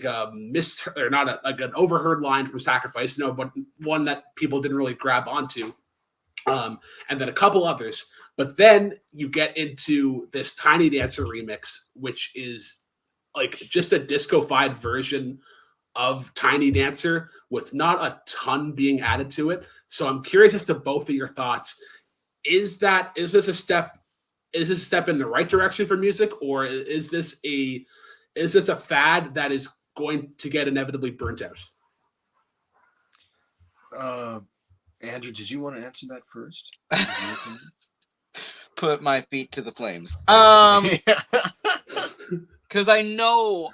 Speaker 1: an overheard line from Sacrifice, but one that people didn't really grab onto. And then a couple others. But then you get into this Tiny Dancer remix, which is like just a disco-fied version of Tiny Dancer with not a ton being added to it. So I'm curious as to both of your thoughts. Is this a step in the right direction for music, or is this a fad that is going to get inevitably burnt out?
Speaker 3: Andrew, did you want to answer that first?
Speaker 2: Put my feet to the flames. Because I know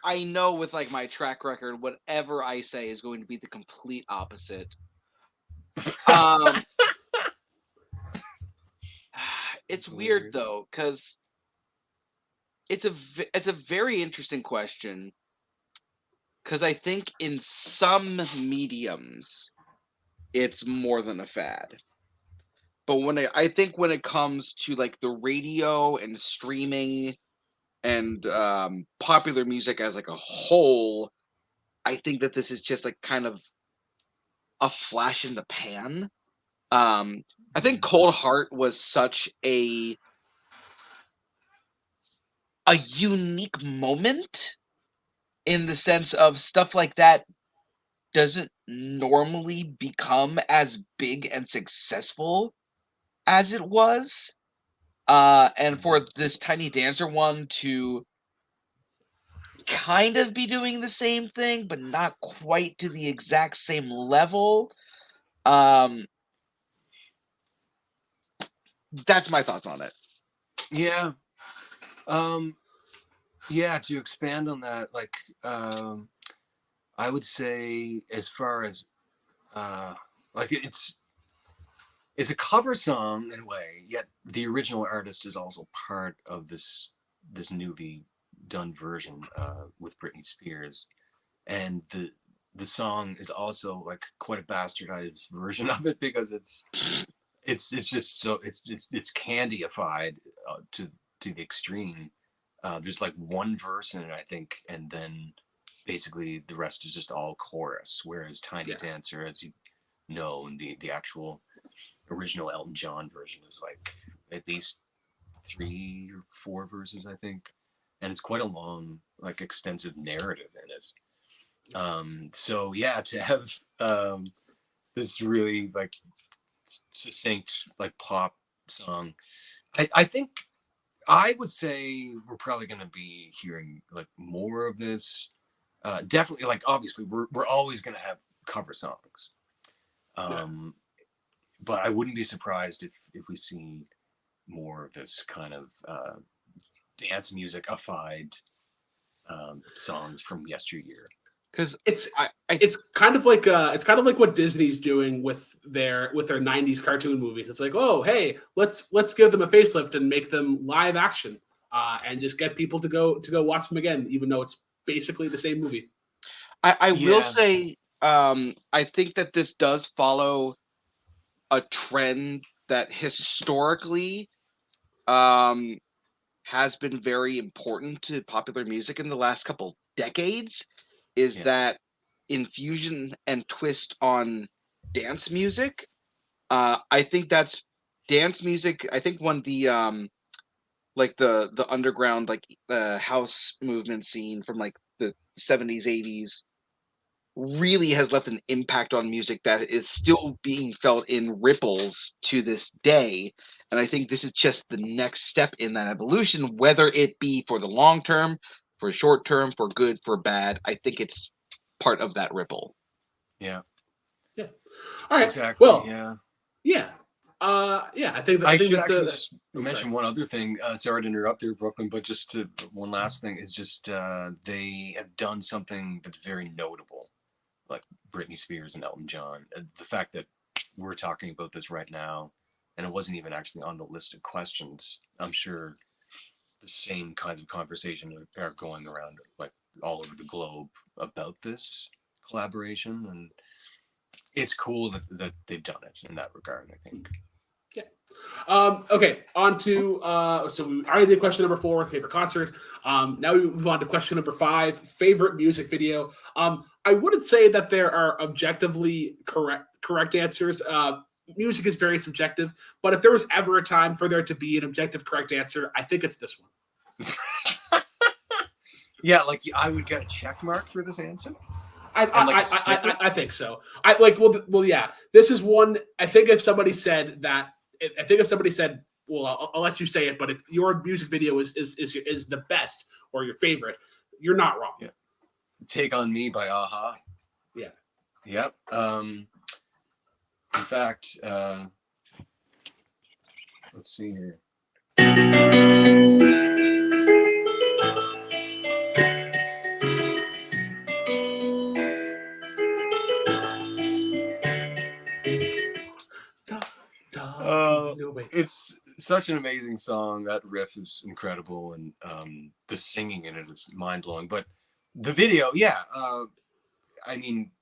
Speaker 2: with like my track record, whatever I say is going to be the complete opposite. It's weird though, because it's a very interesting question. Because I think in some mediums, it's more than a fad. But I think when it comes to like the radio and streaming and popular music as like a whole, I think that this is just like kind of a flash in the pan. I think Cold Heart was such a unique moment, in the sense of stuff like that doesn't normally become as big and successful as it was. And for this Tiny Dancer one to kind of be doing the same thing, but not quite to the exact same level. That's my thoughts on it.
Speaker 3: Yeah. Yeah, to expand on that, like, I would say, as far as like it's a cover song in a way, yet the original artist is also part of this newly done version with Britney Spears, and the song is also like quite a bastardized version of it, because it's just so it's candyified to the extreme. There's like one verse in it, I think, and then basically the rest is just all chorus. Whereas Tiny Dancer, as you know, the actual original Elton John version is like at least 3 or 4 verses, I think, and it's quite a long, like, extensive narrative in it. So yeah, to have this really like succinct like pop song, I think I would say we're probably going to be hearing like more of this. Definitely, like, obviously we're always going to have cover songs. But I wouldn't be surprised if we see more of this kind of dance music-ified songs from yesteryear.
Speaker 2: Because
Speaker 1: it's kind of like what Disney's doing with their '90s cartoon movies. It's like, oh, hey, let's give them a facelift and make them live action, and just get people to go watch them again, even though it's basically the same movie.
Speaker 2: I will say, I think that this does follow a trend that historically has been very important to popular music in the last couple decades, is that infusion and twist on dance music. I think that's dance music. I think when the like the underground, like the house movement scene from like the 70s, 80s really has left an impact on music that is still being felt in ripples to this day. And I think this is just the next step in that evolution, whether it be for the long term, for short term, for good, for bad. I think it's part of that ripple.
Speaker 3: Yeah.
Speaker 1: Yeah. All right.
Speaker 3: Exactly.
Speaker 1: Well,
Speaker 3: yeah.
Speaker 1: Yeah. I think
Speaker 3: I
Speaker 1: think
Speaker 3: should
Speaker 1: that's
Speaker 3: actually just mention one other thing. Sorry to interrupt there, Brooklyn, but just one last thing is just they have done something that's very notable, like Britney Spears and Elton John. The fact that we're talking about this right now, and it wasn't even actually on the list of questions. I'm sure the same kinds of conversation are going around like all over the globe about this collaboration, and it's cool that they've done it in that regard, I think.
Speaker 1: Okay, on to so we already did question number 4, favorite concert. Now we move on to question number 5, favorite music video. I wouldn't say that there are objectively correct answers. Music is very subjective, but if there was ever a time for there to be an objective correct answer, I think it's this one.
Speaker 3: Yeah, like I would get a check mark for this answer.
Speaker 1: I think so. Yeah. This is one. I think if somebody said that, well, I'll let you say it. But if your music video is the best or your favorite, you're not wrong.
Speaker 3: Yeah. Take on Me by Aha.
Speaker 1: Yeah.
Speaker 3: Yep. In fact, let's see here. It's such an amazing song. That riff is incredible, and the singing in it is mind-blowing. But the video, I mean,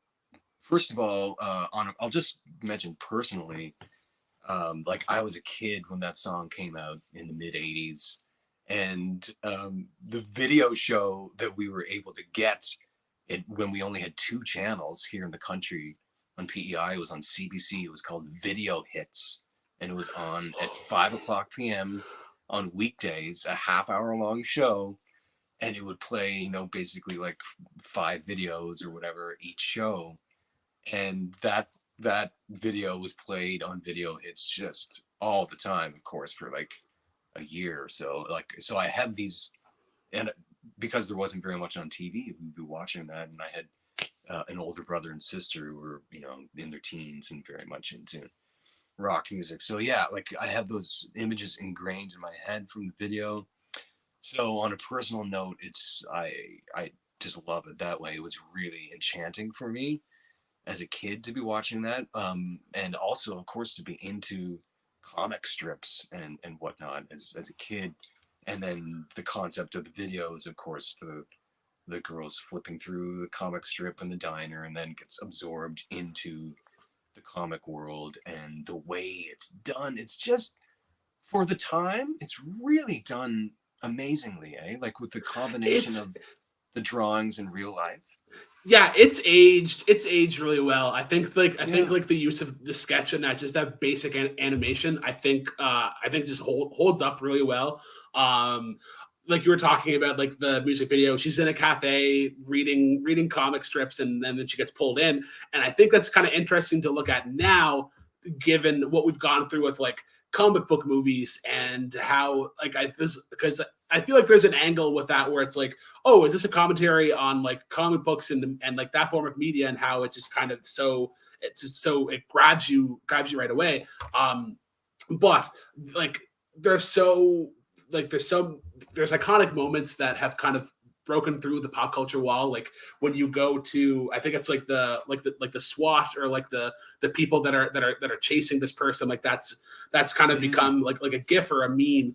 Speaker 3: first of all, I'll just mention personally, like I was a kid when that song came out in the mid '80s, and the video show that we were able to get it when we only had 2 channels here in the country on PEI, it was on CBC. It was called Video Hits, and it was on at 5:00 p.m. on weekdays, a half-hour-long show, and it would play, basically like 5 videos or whatever each show, and that video was played on Video Hits just all the time, of course, for like a year or so. So I have these, and because there wasn't very much on TV, we'd be watching that, and I had an older brother and sister who were, in their teens and very much into rock music. So yeah, like I have those images ingrained in my head from the video. So on a personal note, I just love it that way. It was really enchanting for me as a kid to be watching that, and also, of course, to be into comic strips and whatnot as a kid. And then the concept of the video is, of course, the girls flipping through the comic strip in the diner and then gets absorbed into the comic world, and the way it's done, it's just, for the time, it's really done amazingly, like with the combination of the drawings in real life.
Speaker 1: Yeah, it's aged really well. I think like the use of the sketch and that basic animation, I think just holds up really well. Like you were talking about, like the music video, she's in a cafe reading comic strips, and then she gets pulled in, and I think that's kind of interesting to look at now, given what we've gone through with like comic book movies, and how like because I feel like there's an angle with that where it's like, oh, is this a commentary on like comic books and like that form of media, and how it's just kind of it grabs you right away. But like there's iconic moments that have kind of broken through the pop culture wall. Like when you go to, I think it's like the SWAT, or like the people that are chasing this person, like that's kind of become like a GIF or a meme.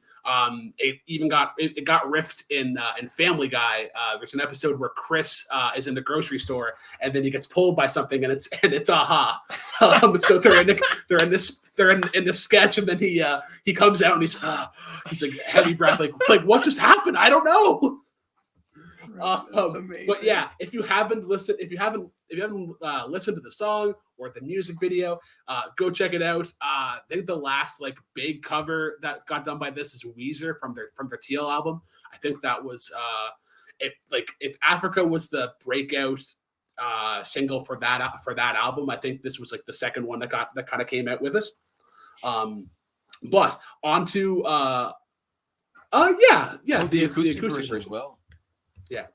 Speaker 1: It got riffed in Family Guy. There's an episode where Chris is in the grocery store, and then he gets pulled by something, and it's aha. So they're in this sketch, and then he comes out and he's like heavy breath, like what just happened? I don't know. But yeah, if you haven't listened to the song or the music video, go check it out. I think the last like big cover that got done by this is Weezer from their TL album. I think that was if Africa was the breakout single for that album, I think this was like the second one that kind of came out with it. But onto the acoustic version as well. Yeah.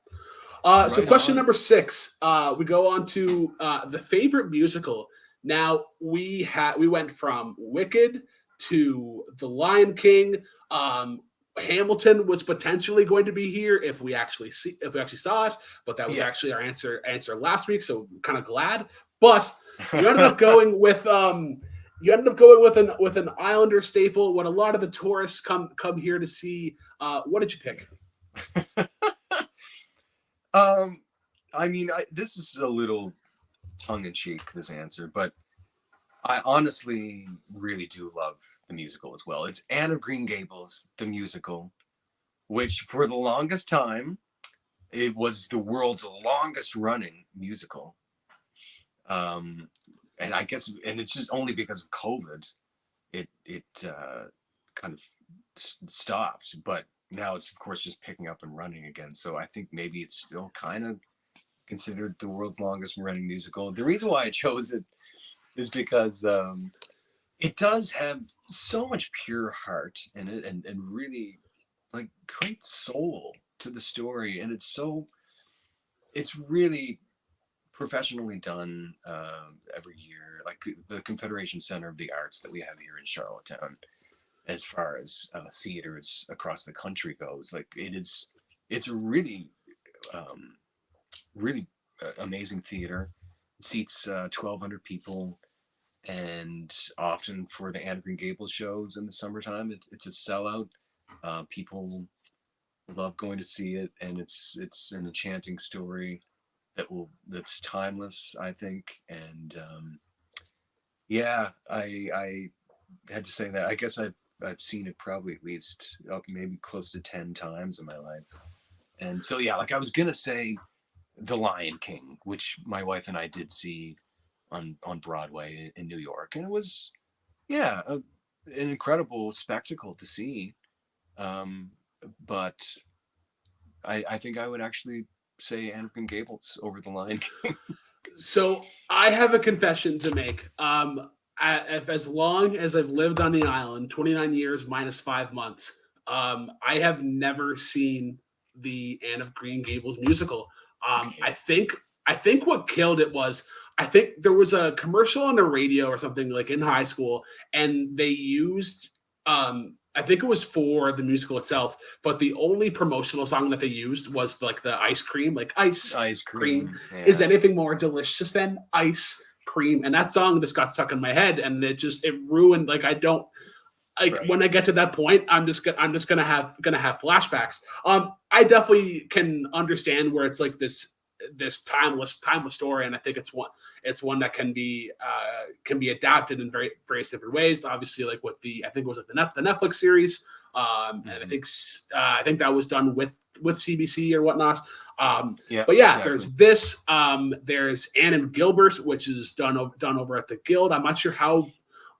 Speaker 1: So question number 6, we go on to the favorite musical. Now we went from Wicked to The Lion King. Hamilton was potentially going to be here if we actually saw it, but that was actually our answer last week. So I'm kind of glad. But you ended up going with an Islander staple, what a lot of the tourists come here to see. What did you pick?
Speaker 3: I mean, this is a little tongue-in-cheek, this answer, but I honestly really do love the musical as well. It's Anne of Green Gables, the musical, which for the longest time, it was the world's longest running musical. And I guess, and it's just only because of COVID, it kind of stopped, but now it's of course just picking up and running again. So I think maybe it's still kind of considered the world's longest running musical. The reason why I chose it is because it does have so much pure heart in it, and really like great soul to the story, and it's really professionally done every year. Like the Confederation Center of the Arts that we have here in Charlottetown, as far as theaters across the country goes, like it's really amazing theater. It seats 1,200 people, and often for the Anne of Green Gables shows in the summertime, it's a sellout. People love going to see it, and it's an enchanting story that's timeless, I think. And I had to say that. I guess I've seen it probably at least maybe close to 10 times in my life. And so, yeah, like I was going to say The Lion King, which my wife and I did see on Broadway in New York. And it was, an incredible spectacle to see. But I think I would actually say Anne of Green Gables over The Lion King.
Speaker 1: So I have a confession to make. As long as I've lived on the island, 29 years minus 5 months, I have never seen the Anne of Green Gables musical. Okay. I think what killed it was, I think there was a commercial on the radio or something like in high school, and they used, I think it was for the musical itself, but the only promotional song that they used was like the ice cream, like ice cream. Yeah. Is anything more delicious than ice cream? And that song just got stuck in my head, and it ruined. Like I don't like right. When I get to that point, I'm just gonna have flashbacks. I definitely can understand where it's like this timeless story, and I think it's one that can be adapted in various different ways. Obviously, like with I think it was the Netflix series, and I think that was done with CBC or whatnot. But yeah,
Speaker 3: exactly.
Speaker 1: there's this. There's Anne and Gilbert, which is done over at the Guild. I'm not sure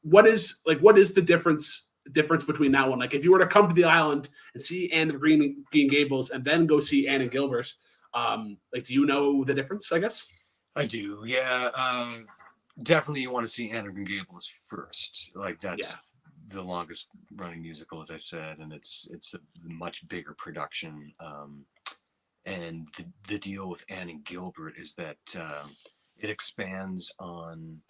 Speaker 1: what is the difference between that one? Like, if you were to come to the island and see Anne of Green Gables and then go see Anne and Gilbert, like, do you know the difference? I guess
Speaker 3: I do. Yeah, definitely. You want to see Anne of Green Gables first. Like, that's the longest running musical, as I said, and it's a much bigger production. And the deal with Anne and Gilbert is that it expands on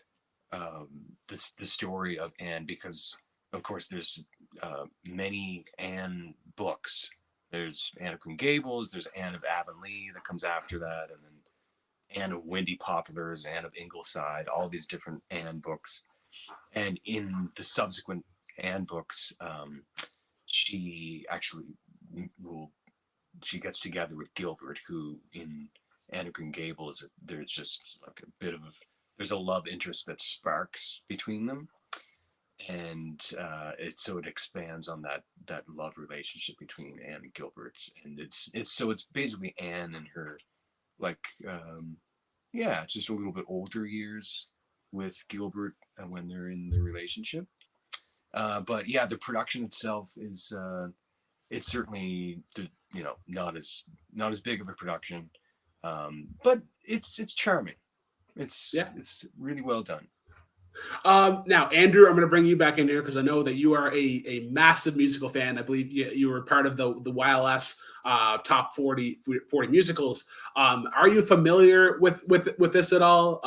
Speaker 3: the story of Anne, because of course there's many Anne books. There's Anne of Green Gables, there's Anne of Avonlea that comes after that, and then Anne of Windy Poplars, Anne of Ingleside, all these different Anne books. And in the subsequent Anne books, she gets together with Gilbert, who in Anne of Green Gables, there's just like there's a love interest that sparks between them. And it expands on that love relationship between Anne and Gilbert. And it's basically Anne and her, like, just a little bit older years with Gilbert when they're in the relationship. But yeah, the production itself is it's certainly not as big of a production, but it's charming. It's really well done.
Speaker 1: Now, Andrew, I'm going to bring you back in here because I know that you are a massive musical fan. I believe you were part of the YLS top 40 musicals. Are you familiar with this at all?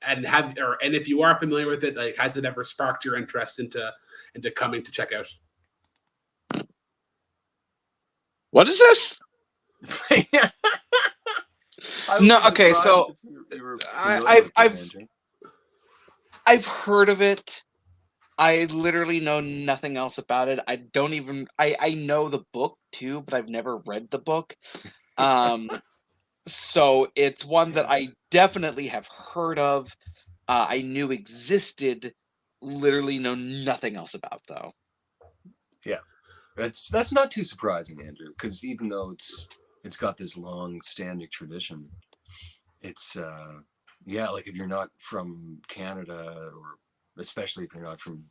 Speaker 1: And if you are familiar with it, like, has it ever sparked your interest into coming to check out?
Speaker 2: What is this? No, okay, so I've heard of it. I literally know nothing else about it. I know the book too, but I've never read the book. So it's one that I definitely have heard of. I knew existed. Literally know nothing else about, though.
Speaker 3: Yeah, that's not too surprising, Andrew, because even though it's got this long-standing tradition, it's like, if you're not from Canada, or especially if you're not from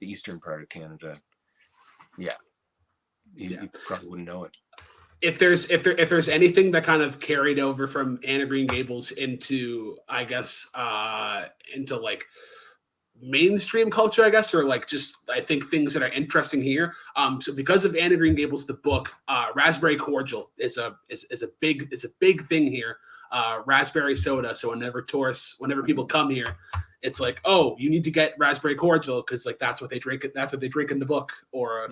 Speaker 3: the eastern part of Canada, you probably wouldn't know it.
Speaker 1: If there's anything that kind of carried over from Anne of Green Gables into, I guess, into like mainstream culture, I guess, or like just, I think, things that are interesting here. So because of Anne of Green Gables, the book, raspberry cordial is a big thing here. Raspberry soda. So whenever people come here, it's like, oh, you need to get raspberry cordial because, like, that's what they drink. That's what they drink in the book. Or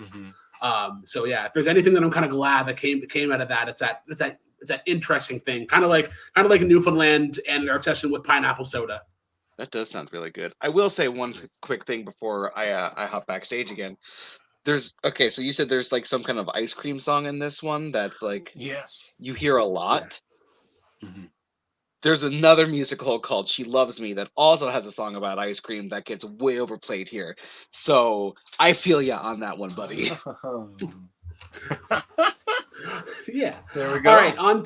Speaker 1: so yeah, if there's anything that I'm kind of glad that came out of that, it's that interesting thing, kind of like Newfoundland and their obsession with pineapple soda.
Speaker 2: That does sound really good. I will say one quick thing before I hop backstage again. So you said there's like some kind of ice cream song in this one that's like,
Speaker 3: yes,
Speaker 2: you hear a lot.
Speaker 3: Yeah. Mm-hmm.
Speaker 2: There's another musical called She Loves Me that also has a song about ice cream that gets way overplayed here. So I feel ya on that one, buddy.
Speaker 1: Yeah.
Speaker 3: There we go.
Speaker 1: All right, on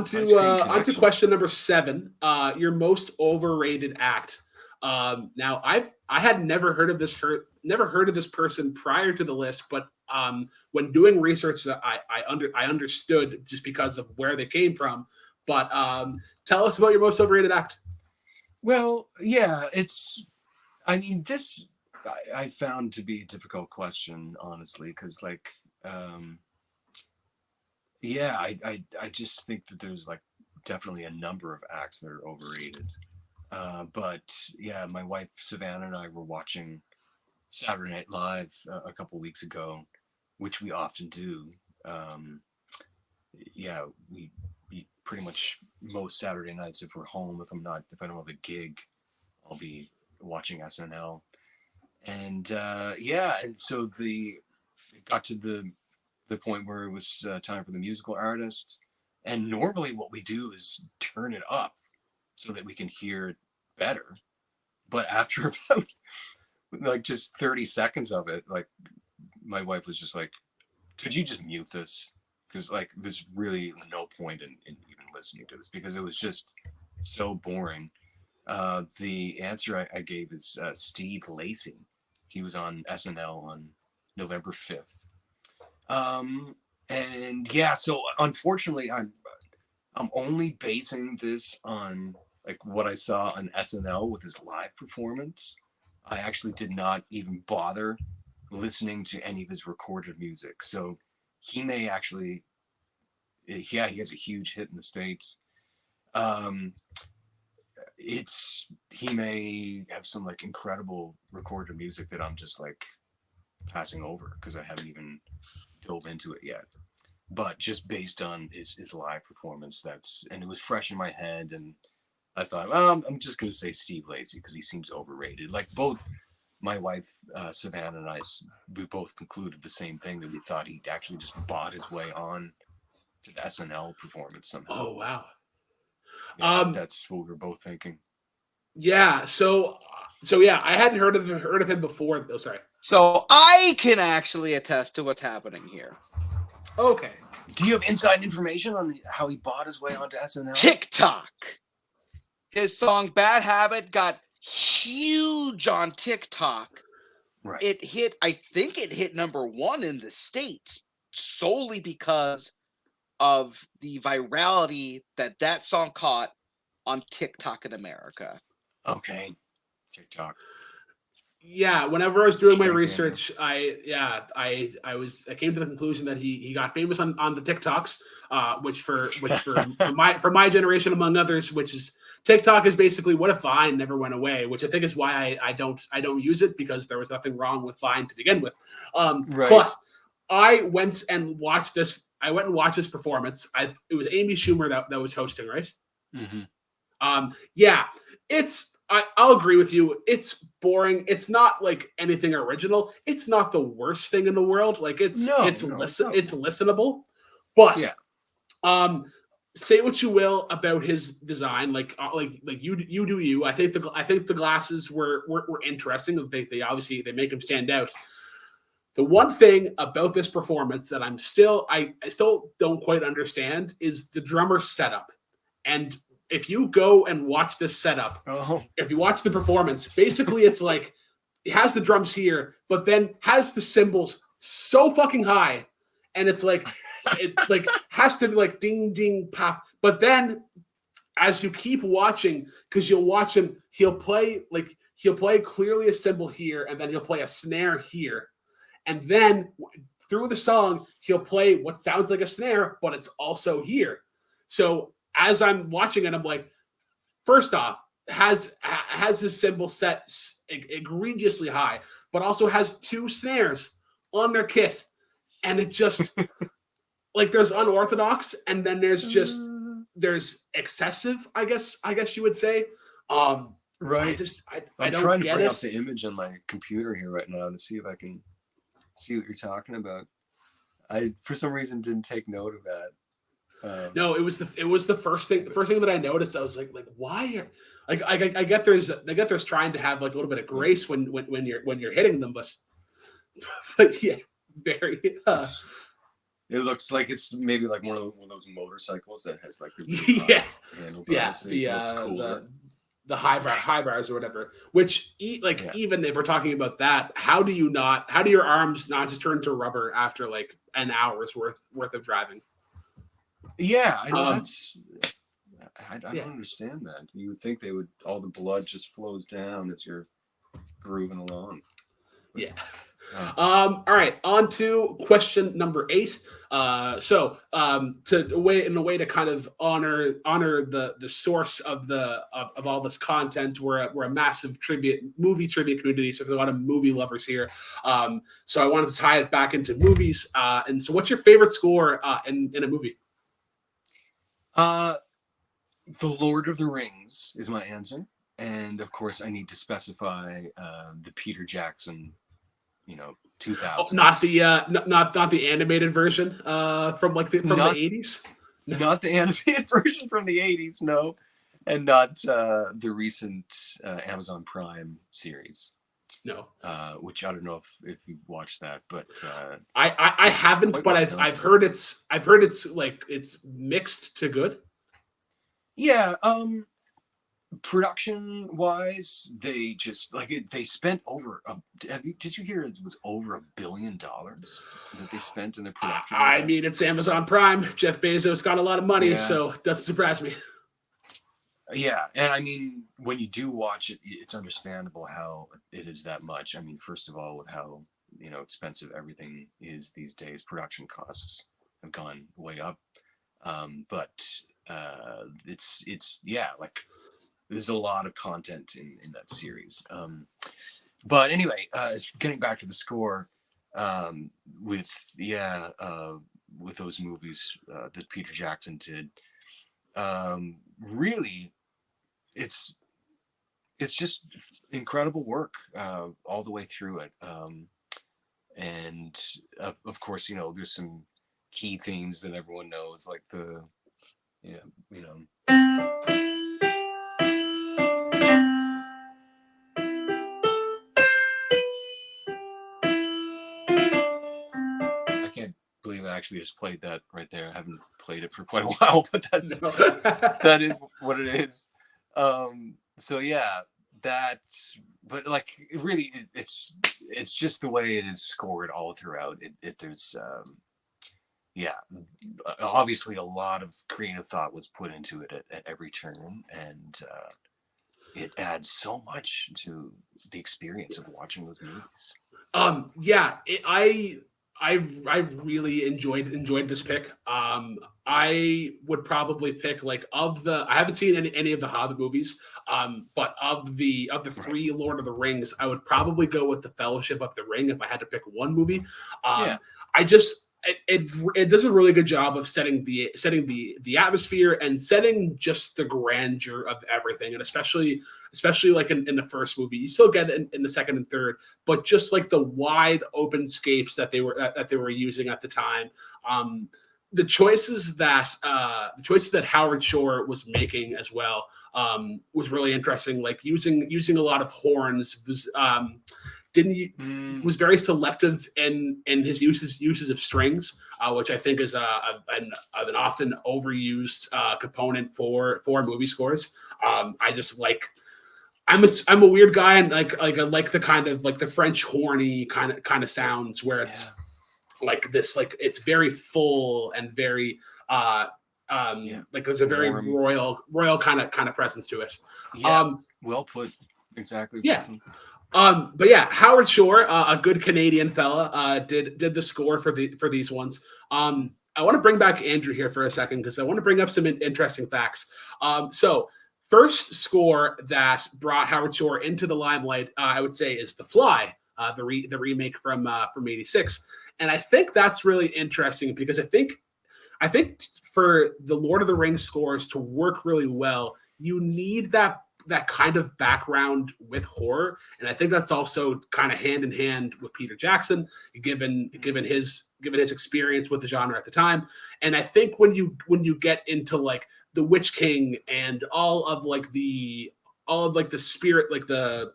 Speaker 1: to question number 7. Your most overrated act. Now I had never heard of this person prior to the list, but when doing research, I understood just because of where they came from. But tell us about your most overrated act.
Speaker 3: Well, yeah, this I found to be a difficult question, honestly, because, like, I just think that there's, like, definitely a number of acts that are overrated. But yeah, my wife Savannah and I were watching Saturday Night Live a couple weeks ago, which we often do. We pretty much most Saturday nights, if we're home, if I don't have a gig, I'll be watching SNL. And and so it got to the point where it was time for the musical artist. And normally what we do is turn it up so that we can hear it better. But after about like just 30 seconds of it, like, my wife was just like, could you just mute this? Because like there's really no point in even listening to this because it was just so boring. The answer I gave is Steve Lacy. He was on SNL on November 5th. And yeah, so unfortunately I'm only basing this on like what I saw on SNL with his live performance. I actually did not even bother listening to any of his recorded music. So he may actually, yeah, he has a huge hit in the States. He may have some like incredible recorded music that I'm just like passing over because I haven't even dove into it yet. But just based on his live performance, and it was fresh in my head, and I thought, well, I'm just going to say Steve Lacy because he seems overrated. Like both my wife, Savannah, and I, we both concluded the same thing, that we thought he actually just bought his way on to the SNL performance somehow.
Speaker 1: Oh, wow.
Speaker 3: Yeah, that's what we were both thinking.
Speaker 1: Yeah. So yeah, I hadn't heard of him before. Oh, sorry.
Speaker 2: So I can actually attest to what's happening here.
Speaker 1: Okay.
Speaker 3: Do you have inside information on how he bought his way onto SNL?
Speaker 2: TikTok. His song "Bad Habit" got huge on TikTok.
Speaker 3: Right.
Speaker 2: I think it hit number 1 in the States solely because of the virality that song caught on TikTok in America.
Speaker 3: Okay. TikTok.
Speaker 1: Yeah, whenever I was doing my research, I came to the conclusion that he got famous on the TikToks, which for my generation, among others, which is TikTok is basically what if Vine never went away, which I think is why I don't use it, because there was nothing wrong with Vine to begin with.
Speaker 3: Right.
Speaker 1: Plus, I went and watched this. I went and watched this performance. It was Amy Schumer that was hosting, right?
Speaker 3: Mm-hmm.
Speaker 1: Yeah, I'll agree with you. It's boring. It's not like anything original. It's not the worst thing in the world. Like it's listenable. But yeah. Say what you will about his design. Like you do you. I think the glasses were interesting. They obviously they make him stand out. The one thing about this performance that I still don't quite understand is the drummer's setup. And if you go and watch this setup, if you watch the performance, basically it's like it has the drums here, but then has the cymbals so fucking high, and it's like it like has to be like ding ding pop. But then as you keep watching, because you'll watch him, he'll play clearly a cymbal here, and then he'll play a snare here, and then through the song he'll play what sounds like a snare, but it's also here. So as I'm watching it, I'm like, first off, has his cymbal set egregiously high, but also has 2 snares on their kit, and it just like there's unorthodox, and then there's excessive. I guess you would say.
Speaker 3: Right.
Speaker 1: I'm
Speaker 3: don't trying to bring up the image on my computer here right now to see if I can see what you're talking about. I for some reason didn't take note of that.
Speaker 1: No, it was the first thing that I noticed. I was like why? I get there's trying to have like a little bit of grace when you're hitting them, but yeah, very.
Speaker 3: It looks like it's maybe like one of those motorcycles that has like the
Speaker 1: the high bars or whatever. Which even if we're talking about that, how do your arms not just turn to rubber after like an hour's worth of driving?
Speaker 3: Yeah, I know I don't understand that. You would think all the blood just flows down as you're grooving along.
Speaker 1: Yeah. All right, on to question number 8. So in a way to kind of honor the source of all this content, we're a massive movie trivia community, so there's a lot of movie lovers here. So I wanted to tie it back into movies. And so, what's your favorite score in a movie?
Speaker 3: The Lord of the Rings is my answer, and of course I need to specify the Peter Jackson, 2000s.
Speaker 1: Not the animated version from the 80s.
Speaker 3: Not the animated version from the 80s, no, and not the recent Amazon Prime series.
Speaker 1: No.
Speaker 3: Which I don't know if you've watched that, but
Speaker 1: I haven't, but I've heard it's like it's mixed to good.
Speaker 3: Yeah. Production wise, they just they spent over did you hear it was over $1 billion that they spent in the production?
Speaker 1: I mean, it's Amazon Prime. Jeff Bezos got a lot of money, so it doesn't surprise me.
Speaker 3: Yeah, and I mean, when you do watch it, it's understandable how it is that much. I mean, first of all, with how expensive everything is these days, production costs have gone way up. But it's like there's a lot of content in that series. But anyway, getting back to the score, with those movies that Peter Jackson did, really, it's just incredible work all the way through it. And of course, there's some key themes that everyone knows, like the I can't believe I actually just played that right there. I haven't played it for quite a while, but that is what it is. So yeah, but like really, it's just the way it is scored all throughout. There's obviously a lot of creative thought was put into it at every turn, and it adds so much to the experience of watching those movies.
Speaker 1: I've really enjoyed this pick. I would probably pick I haven't seen any of the Hobbit movies. But of the three Lord of the Rings, I would probably go with the Fellowship of the Ring if I had to pick one movie. It does a really good job of setting the atmosphere and setting just the grandeur of everything, and especially like in the first movie. You still get it in the second and third, but just like the wide open scapes that they were using at the time. The choices that Howard Shore was making as well was really interesting. Like using a lot of horns was was very selective in his uses of strings, which I think is an often overused component for movie scores. I just like. I'm a weird guy, and like I like the kind of like the French horny kind of sounds where it's like this, like it's very full and very like there's a very royal kind of presence to it.
Speaker 3: Well put, exactly.
Speaker 1: Yeah. But yeah, Howard Shore, a good Canadian fella, did the score for these ones. I want to bring back Andrew here for a second because I want to bring up some interesting facts. So first score that brought Howard Shore into the limelight, I would say, is The Fly, the remake from '86, and I think that's really interesting because I think for the Lord of the Rings scores to work really well, you need that kind of background with horror, and I think that's also kind of hand in hand with Peter Jackson, given his experience with the genre at the time. And I think when you get into like the Witch King and all of the spirit, like the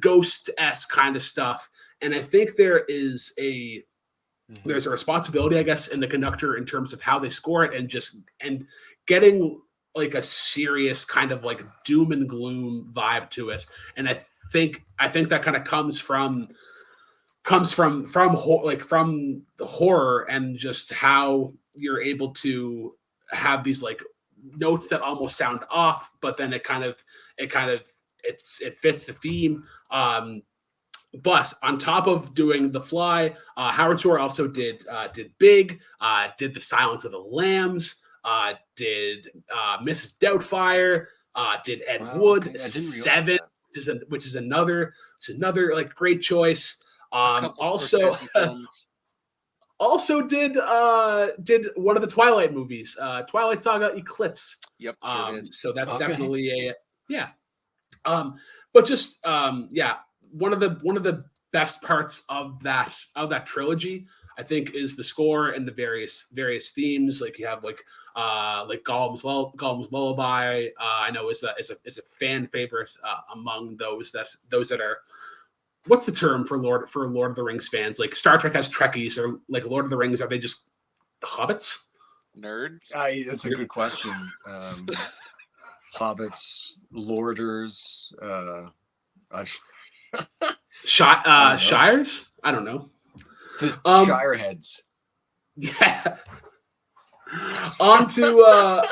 Speaker 1: ghost-esque kind of stuff, and I think there's a responsibility, I guess, in the conductor in terms of how they score it and getting like a serious kind of like doom and gloom vibe to it. And I think that kind of comes from the horror and just how you're able to have these like notes that almost sound off, but then it fits the theme. But on top of doing The Fly, Howard Shore also did Big, did The Silence of the Lambs, did Mrs. Doubtfire, did Ed Wood,
Speaker 3: okay.
Speaker 1: Seven, which is another like great choice. Also did one of the Twilight movies, Twilight Saga Eclipse.
Speaker 2: Yep. Sure did.
Speaker 1: So that's definitely but just one of the best parts of that trilogy, I think, is the score and the various themes. Like you have like Gollum's Lullaby. I know is a fan favorite among those that are what's the term for Lord of the Rings fans? Like Star Trek has Trekkies, or like Lord of the Rings, are they just hobbits?
Speaker 2: Nerds?
Speaker 3: That's a good question. Hobbits, lorders,
Speaker 1: Shires? I don't know.
Speaker 3: The Shireheads.
Speaker 1: Yeah. On to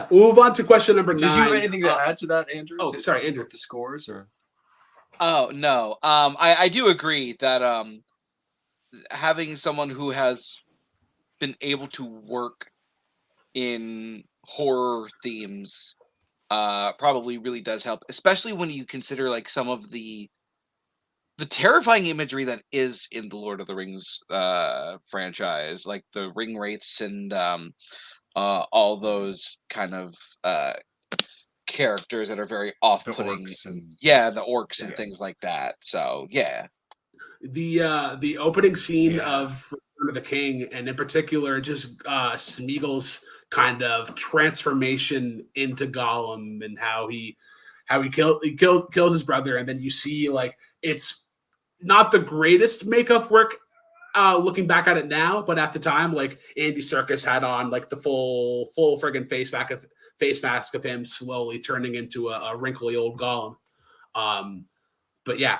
Speaker 1: we'll move on to question number 9.
Speaker 3: Did you have anything to add to that, Andrew?
Speaker 1: Oh, sorry, Andrew.
Speaker 3: With the scores or?
Speaker 2: Oh no. I do agree that having someone who has been able to work in horror themes probably really does help, especially when you consider like some of the terrifying imagery that is in the Lord of the Rings franchise, like the ring wraiths and all those kind of characters that are very off-putting. The orcs and things like that. So yeah.
Speaker 1: The opening scene of Return of the King, and in particular just Smeagol's kind of transformation into Gollum, and how he kills his brother, and then you see like it's not the greatest makeup work looking back at it now, but at the time, like Andy Serkis had on like the full friggin' face mask of him slowly turning into a wrinkly old Gollum. But yeah.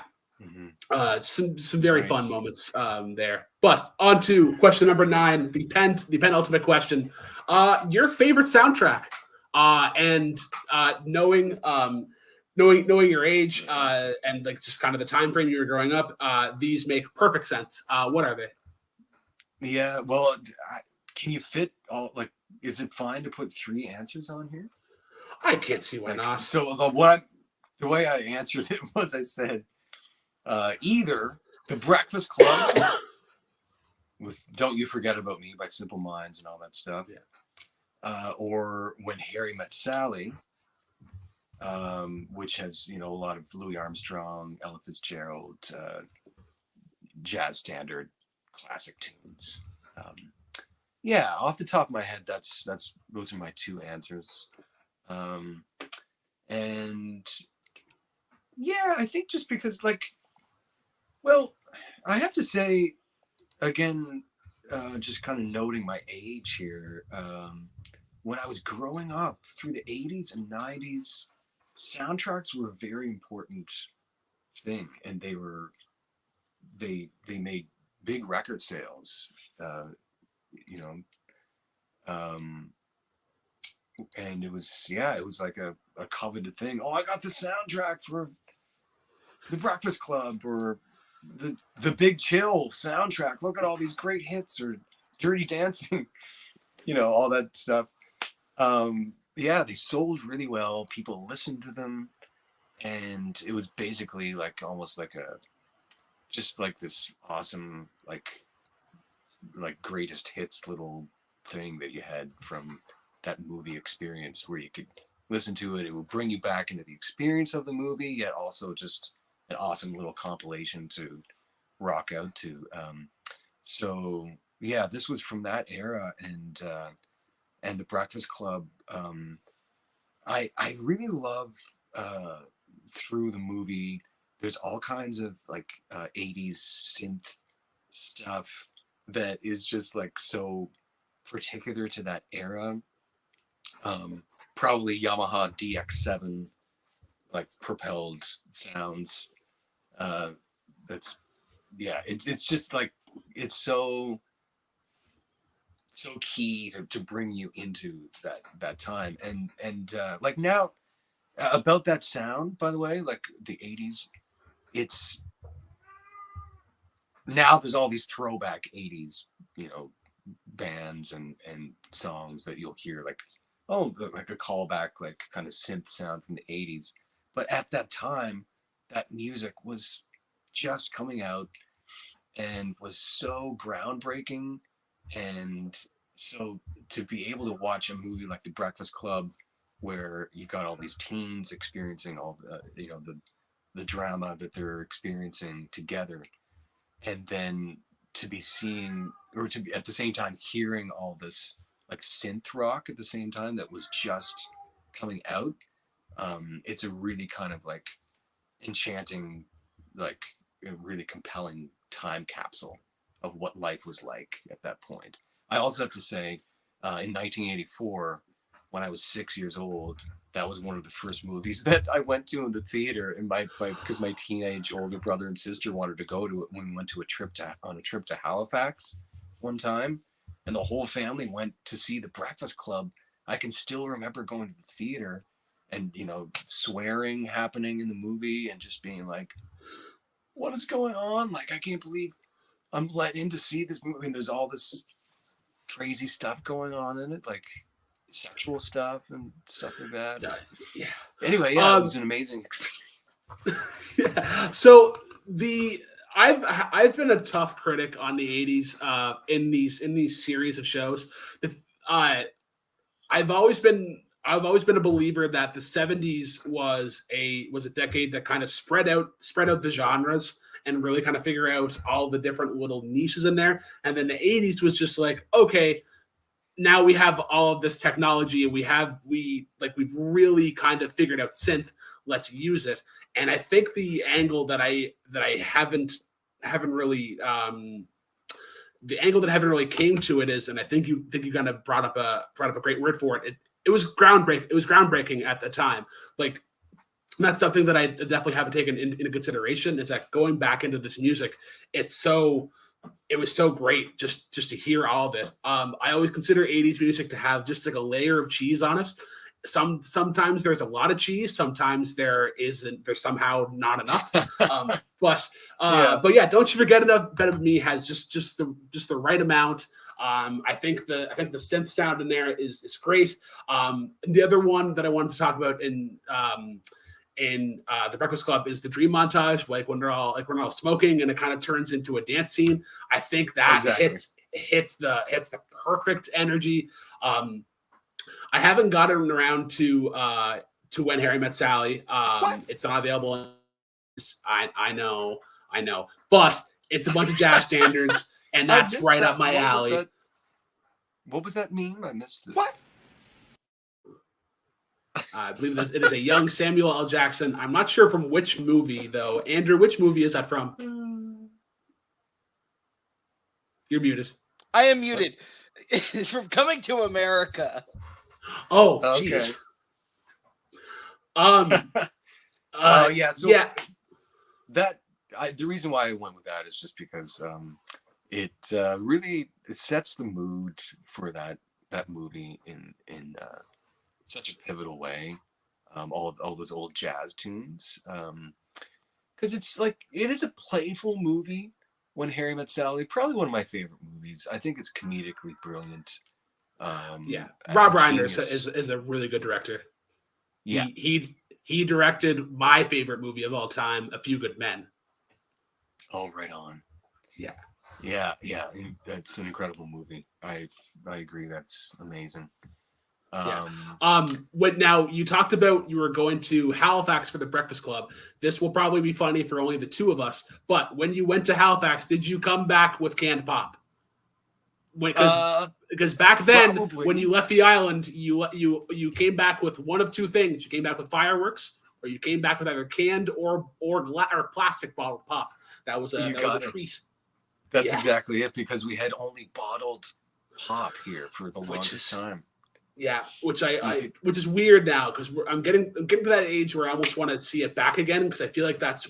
Speaker 1: Some very fun moments there. But on to question number 9, the penultimate question. Your favorite soundtrack, and knowing your age and like just kind of the time frame you were growing up, these make perfect sense. What are they?
Speaker 3: Yeah, well, can you fit all? Like, is it fine to put 3 answers on here?
Speaker 1: I can't see why not.
Speaker 3: So the way I answered it was I said. Either The Breakfast Club with Don't You Forget About Me by Simple Minds and all that stuff, or When Harry Met Sally, which has a lot of Louis Armstrong, Ella Fitzgerald, jazz standard, classic tunes. Off the top of my head, those are my 2 answers, and I think just because Well, I have to say, again, just kind of noting my age here, when I was growing up through the 80s and 90s, soundtracks were a very important thing, and they made big record sales, and it was like a coveted thing. Oh, I got the soundtrack for The Breakfast Club, or the Big Chill soundtrack. Look at all these great hits, or Dirty Dancing, all that stuff. They sold really well. People listened to them, and it was basically like almost like just like this awesome like greatest hits little thing that you had from that movie experience, where you could listen to it. It would bring you back into the experience of the movie, yet also just an awesome little compilation to rock out to. This was from that era, and The Breakfast Club. I really love through the movie. There's all kinds of like 80s synth stuff that is just like so particular to that era. Probably Yamaha DX7 like propelled sounds. It's just like it's so key to bring you into that time, and like now about that sound, by the way, like the 80s, it's now there's all these throwback 80s bands and songs that you'll hear like like a callback, like kind of synth sound from the 80s, but at that time that music was just coming out and was so groundbreaking. And so to be able to watch a movie like The Breakfast Club, where you got all these teens experiencing all the drama that they're experiencing together, and then to be seeing, or to be at the same time hearing all this like synth rock at the same time that was just coming out, it's a really kind of like enchanting like a really compelling time capsule of what life was like at that point. I also have to say, in 1984, when I was 6 years old, that was one of the first movies that I went to in the theater, and because my teenage older brother and sister wanted to go to it when we went to on a trip to Halifax one time, and the whole family went to see The Breakfast Club. I can still remember going to the theater and, swearing happening in the movie and just being like, what is going on? Like, I can't believe I'm let in to see this movie. And there's all this crazy stuff going on in it, like sexual stuff and stuff like that.
Speaker 1: Yeah.
Speaker 3: Anyway, it was an amazing experience.
Speaker 1: Yeah. So I've been a tough critic on the 80s in these series of shows. I've always been a believer that the 70s was a decade that kind of spread out the genres and really kind of figure out all the different little niches in there. And then the 80s was just like, okay, now we have all of this technology and we've really kind of figured out synth. Let's use it. And I think the angle that I haven't really the angle that I haven't really came to it is, and I think you kind of brought up a great word for it. It was groundbreaking. It was groundbreaking at the time. Like, that's something that I definitely haven't taken into consideration, is that going back into this music, it was so great just to hear all of it. I always consider 80s music to have just like a layer of cheese on it. Sometimes there's a lot of cheese, sometimes there's somehow not enough. But yeah, Don't You Forget About Me has just the right amount. I think the synth sound in there is great. The other one that I wanted to talk about in The Breakfast Club is the dream montage, like when they're all smoking and it kind of turns into a dance scene. I think that hits the perfect energy. I haven't gotten around to When Harry Met Sally. It's not available. I know, but it's a bunch of jazz standards, and that's right up my alley.
Speaker 3: What was that meme? I missed it.
Speaker 2: What?
Speaker 1: I believe it is a young Samuel L. Jackson. I'm not sure from which movie, though. Andrew, which movie is that from? You're muted.
Speaker 2: I am muted. It's from Coming to America.
Speaker 1: Oh, jeez.
Speaker 3: Okay. The reason why I went with that is just because it really sets the mood for that movie in such a pivotal way. All those old jazz tunes, because it's like, it is a playful movie. When Harry Met Sally, probably one of my favorite movies. I think it's comedically brilliant.
Speaker 1: Rob Reiner is a really good director.
Speaker 3: Yeah,
Speaker 1: he directed my favorite movie of all time, A Few Good Men.
Speaker 3: Oh, right on.
Speaker 1: Yeah.
Speaker 3: That's an incredible movie. I agree. That's amazing.
Speaker 1: When now you talked about you were going to Halifax for The Breakfast Club. This will probably be funny for only the two of us. But when you went to Halifax, did you come back with canned pop? Because back then, probably, when you left the island, you came back with one of two things. You came back with fireworks, or you came back with either canned or plastic bottle pop. That was a treat.
Speaker 3: That's exactly it, because we had only bottled pop here for the longest time.
Speaker 1: Yeah, which is weird now, because I'm getting to that age where I almost want to see it back again, because I feel like that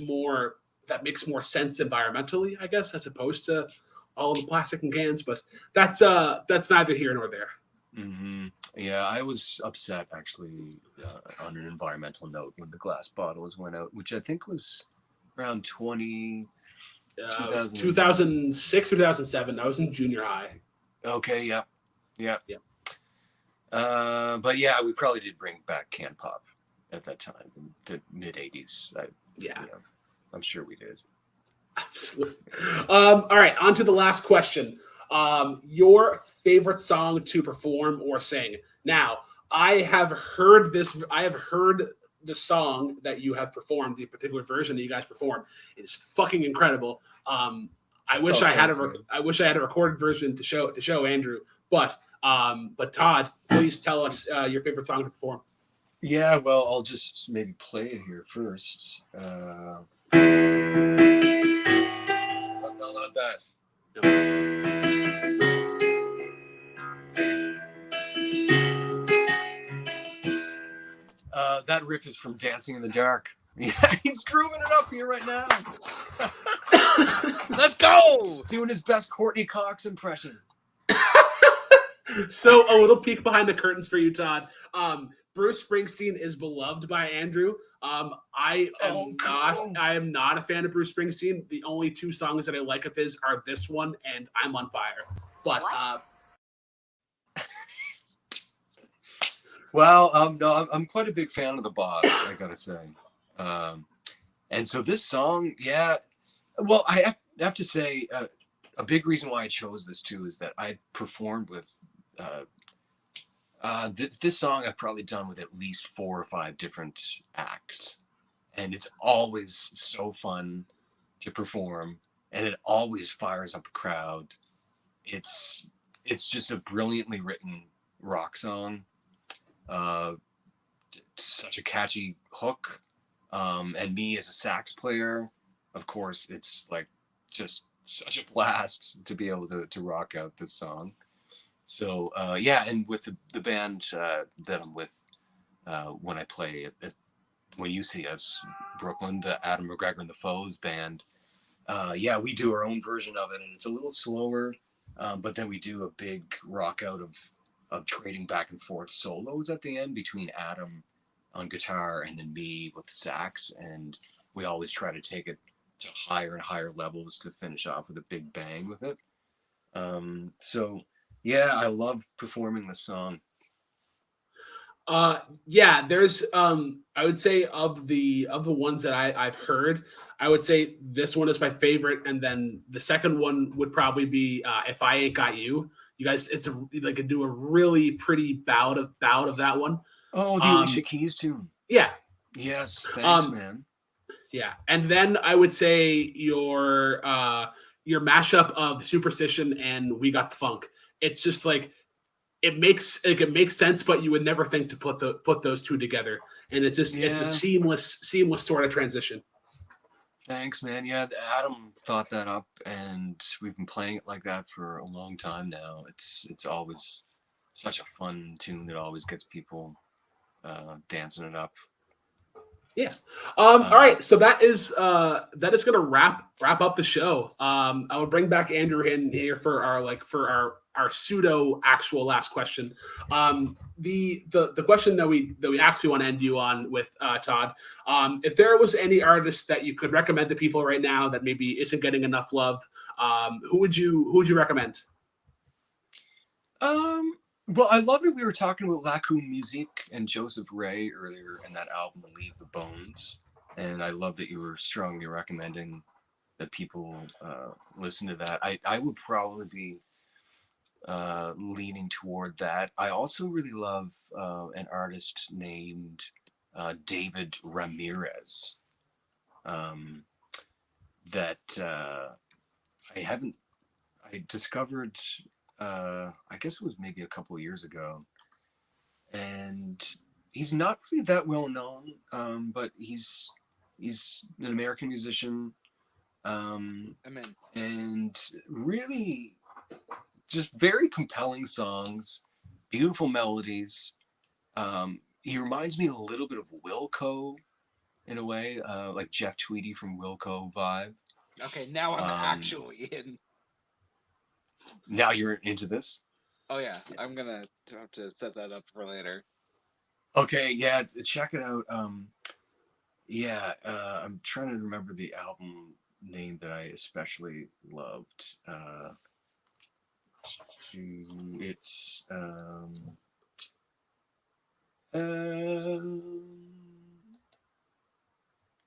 Speaker 1: makes more sense environmentally, I guess, as opposed to all the plastic and cans. But that's neither here nor there.
Speaker 3: Mm-hmm. Yeah, I was upset actually on an environmental note when the glass bottles went out, which I think was around
Speaker 1: 2006, 2007. I was in junior high.
Speaker 3: Okay, yeah. But yeah, we probably did bring back canned pop at that time in the mid 80s. I'm sure we did.
Speaker 1: Absolutely. All right, on to the last question. Your favorite song to perform or sing. Now, I have heard the song that you have performed, the particular version that you guys performed. It is fucking incredible. I wish I had a recorded version to show Andrew, but Todd, please tell us your favorite song to perform.
Speaker 3: Yeah, well, I'll just maybe play it here first. not that. That riff is from Dancing in the Dark. Yeah, he's grooving it up here right now.
Speaker 2: Let's go!
Speaker 3: He's doing his best Courtney Cox impression.
Speaker 1: So a little peek behind the curtains for you, Todd. Bruce Springsteen is beloved by Andrew. I am not a fan of Bruce Springsteen. The only two songs that I like of his are this one and "I'm on Fire." But
Speaker 3: well, no, I'm quite a big fan of the Boss, I gotta say. And so this song, yeah. Well, I have to say, a big reason why I chose this too is that I performed with. This song I've probably done with at least 4 or 5 different acts, and it's always so fun to perform, and it always fires up a crowd. It's just a brilliantly written rock song, such a catchy hook, and me as a sax player, of course, it's like just such a blast to be able to rock out this song. So yeah, and with the band that I'm with when I play when you see us, Brooklyn, the Adam McGregor and the Foes band, yeah, we do our own version of it, and it's a little slower, but then we do a big rock out of trading back and forth solos at the end between Adam on guitar and then me with the sax, and we always try to take it to higher and higher levels to finish off with a big bang with it. So yeah, I love performing this song.
Speaker 1: Yeah, there's I would say of the ones that I've heard, I would say this one is my favorite, and then the second one would probably be "If I Ain't Got You." You guys, it's do a really pretty bout of that one.
Speaker 3: Oh, the Alicia Keys tune.
Speaker 1: Yeah.
Speaker 3: Yes, thanks, man.
Speaker 1: Yeah, and then I would say your mashup of Superstition and We Got the Funk. It's just like it makes sense, but you would never think to put those two together, and it's just it's a seamless sort of transition.
Speaker 3: Thanks, man. Yeah, Adam thought that up, and we've been playing it like that for a long time now. It's always such a fun tune that always gets people dancing it up.
Speaker 1: Yeah. All right. So that is going to wrap up the show. I will bring back Andrew in here for our pseudo actual last question. The question that we actually want to end you on with Todd. If there was any artist that you could recommend to people right now that maybe isn't getting enough love, who would you recommend?
Speaker 3: Well, I love that we were talking about Lacune Musique and Joseph Ray earlier in that album, Leave the Bones. And I love that you were strongly recommending that people listen to that. I would probably be leaning toward that. I also really love an artist named David Ramirez that I discovered I guess it was maybe a couple of years ago, and he's not really that well known, but he's an American musician, and really just very compelling songs, beautiful melodies. He reminds me a little bit of Wilco in a way, like Jeff Tweedy from Wilco vibe.
Speaker 2: Okay, now I'm actually in.
Speaker 3: Now you're into this?
Speaker 2: Oh yeah, I'm gonna have to set that up for later.
Speaker 3: Okay, yeah, check it out. Yeah, I'm trying to remember the album name that I especially loved. It's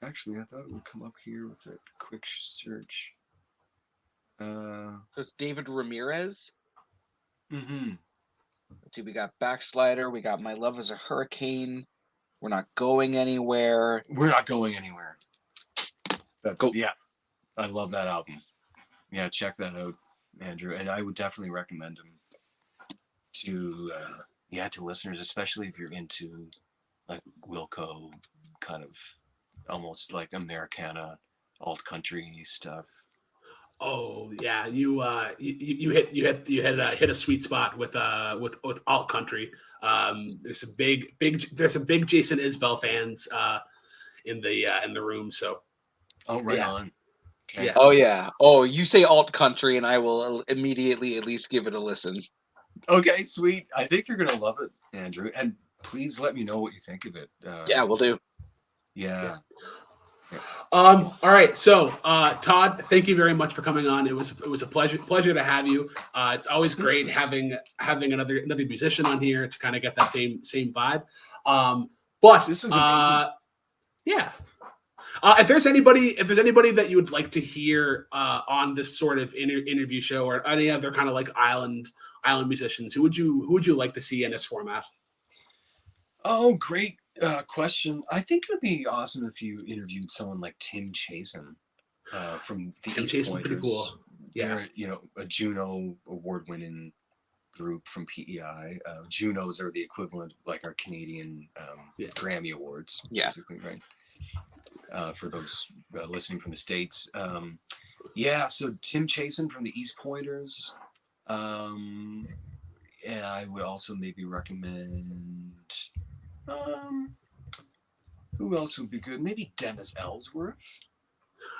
Speaker 3: actually, I thought it would come up here with a quick search.
Speaker 2: So it's David Ramirez.
Speaker 3: Mm-hmm.
Speaker 2: Let's see, we got Backslider, we got My Love is a Hurricane, We're Not Going Anywhere.
Speaker 3: We're Not Going Anywhere. Yeah, I love that album. Yeah, check that out, Andrew. And I would definitely recommend him to listeners, especially if you're into like Wilco, kind of almost like Americana alt country stuff.
Speaker 1: Oh yeah, you hit a sweet spot with alt country. There's some big Jason Isbell fans in the room. So
Speaker 3: right on.
Speaker 1: Okay. Yeah.
Speaker 2: Oh yeah. Oh, you say alt country, and I will immediately at least give it a listen.
Speaker 3: Okay, sweet. I think you're gonna love it, Andrew. And please let me know what you think of it.
Speaker 2: Yeah, we'll do.
Speaker 3: Yeah.
Speaker 1: All right. So, Todd, thank you very much for coming on. It was a pleasure to have you. It's always great having another musician on here to kind of get that same vibe. But
Speaker 3: this was amazing.
Speaker 1: Yeah. If there's anybody that you would like to hear on this sort of interview show, or any other kind of like island musicians, who would you like to see in this format?
Speaker 3: Oh, great question. I think it would be awesome if you interviewed someone like Tim Chasen from the
Speaker 1: Tim
Speaker 3: East
Speaker 1: Chasen,
Speaker 3: Pointers.
Speaker 1: pretty cool. Yeah,
Speaker 3: they're, a Juno award-winning group from PEI. Junos are the equivalent, like our Canadian Grammy Awards, basically, right? For those listening from the States. So Tim Chasen from the East Pointers. I would also maybe recommend who else would be good? Maybe Dennis Ellsworth.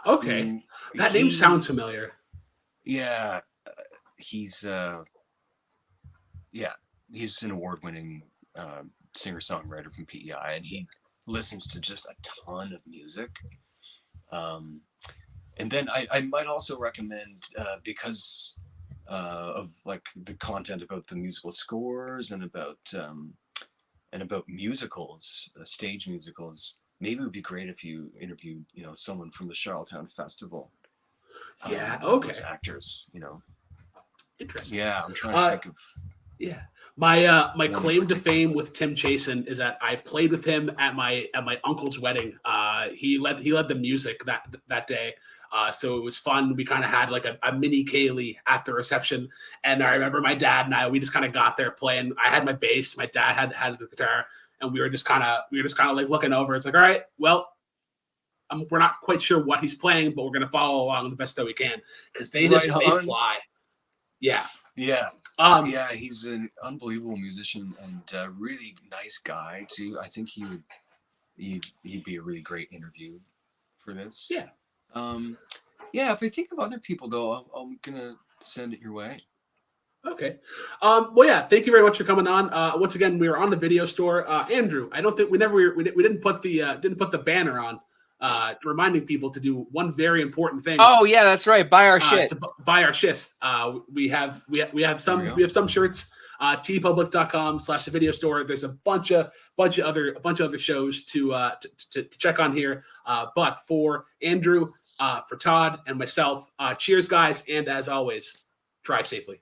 Speaker 1: Okay. That name sounds familiar.
Speaker 3: Yeah. He's an award-winning singer-songwriter from PEI, and he listens to just a ton of music. And then I might also recommend, because of like the content about the musical scores and about musicals, stage musicals, maybe it would be great if you interviewed, someone from the Charlottetown Festival.
Speaker 1: Okay.
Speaker 3: Actors,
Speaker 1: Interesting.
Speaker 3: Yeah, I'm trying to think of.
Speaker 1: Yeah. My claim to fame with Tim Chasen is that I played with him at my uncle's wedding. He led the music that day. So it was fun. We kind of had like a mini Kaylee at the reception. And I remember my dad and we just kind of got there playing. I had my bass, my dad had the guitar, and we were just kind of like looking over. It's like, all right, well, we're not quite sure what he's playing, but we're going to follow along the best that we can, because they fly. Yeah.
Speaker 3: Yeah. He's an unbelievable musician and a really nice guy too. I think he'd be a really great interview for this.
Speaker 1: Yeah.
Speaker 3: If I think of other people though, I'm gonna send it your way.
Speaker 1: Okay. Thank you very much for coming on. Once again, we were on the video store. Andrew, I don't think we didn't put the banner on. Reminding people to do one very important thing.
Speaker 2: Oh yeah, that's right. Buy our shit.
Speaker 1: To buy our shit. We have some shirts. tpublic.com/the video store. There's a bunch of other shows to check on here. But for Andrew, for Todd and myself, cheers, guys, and as always, drive safely.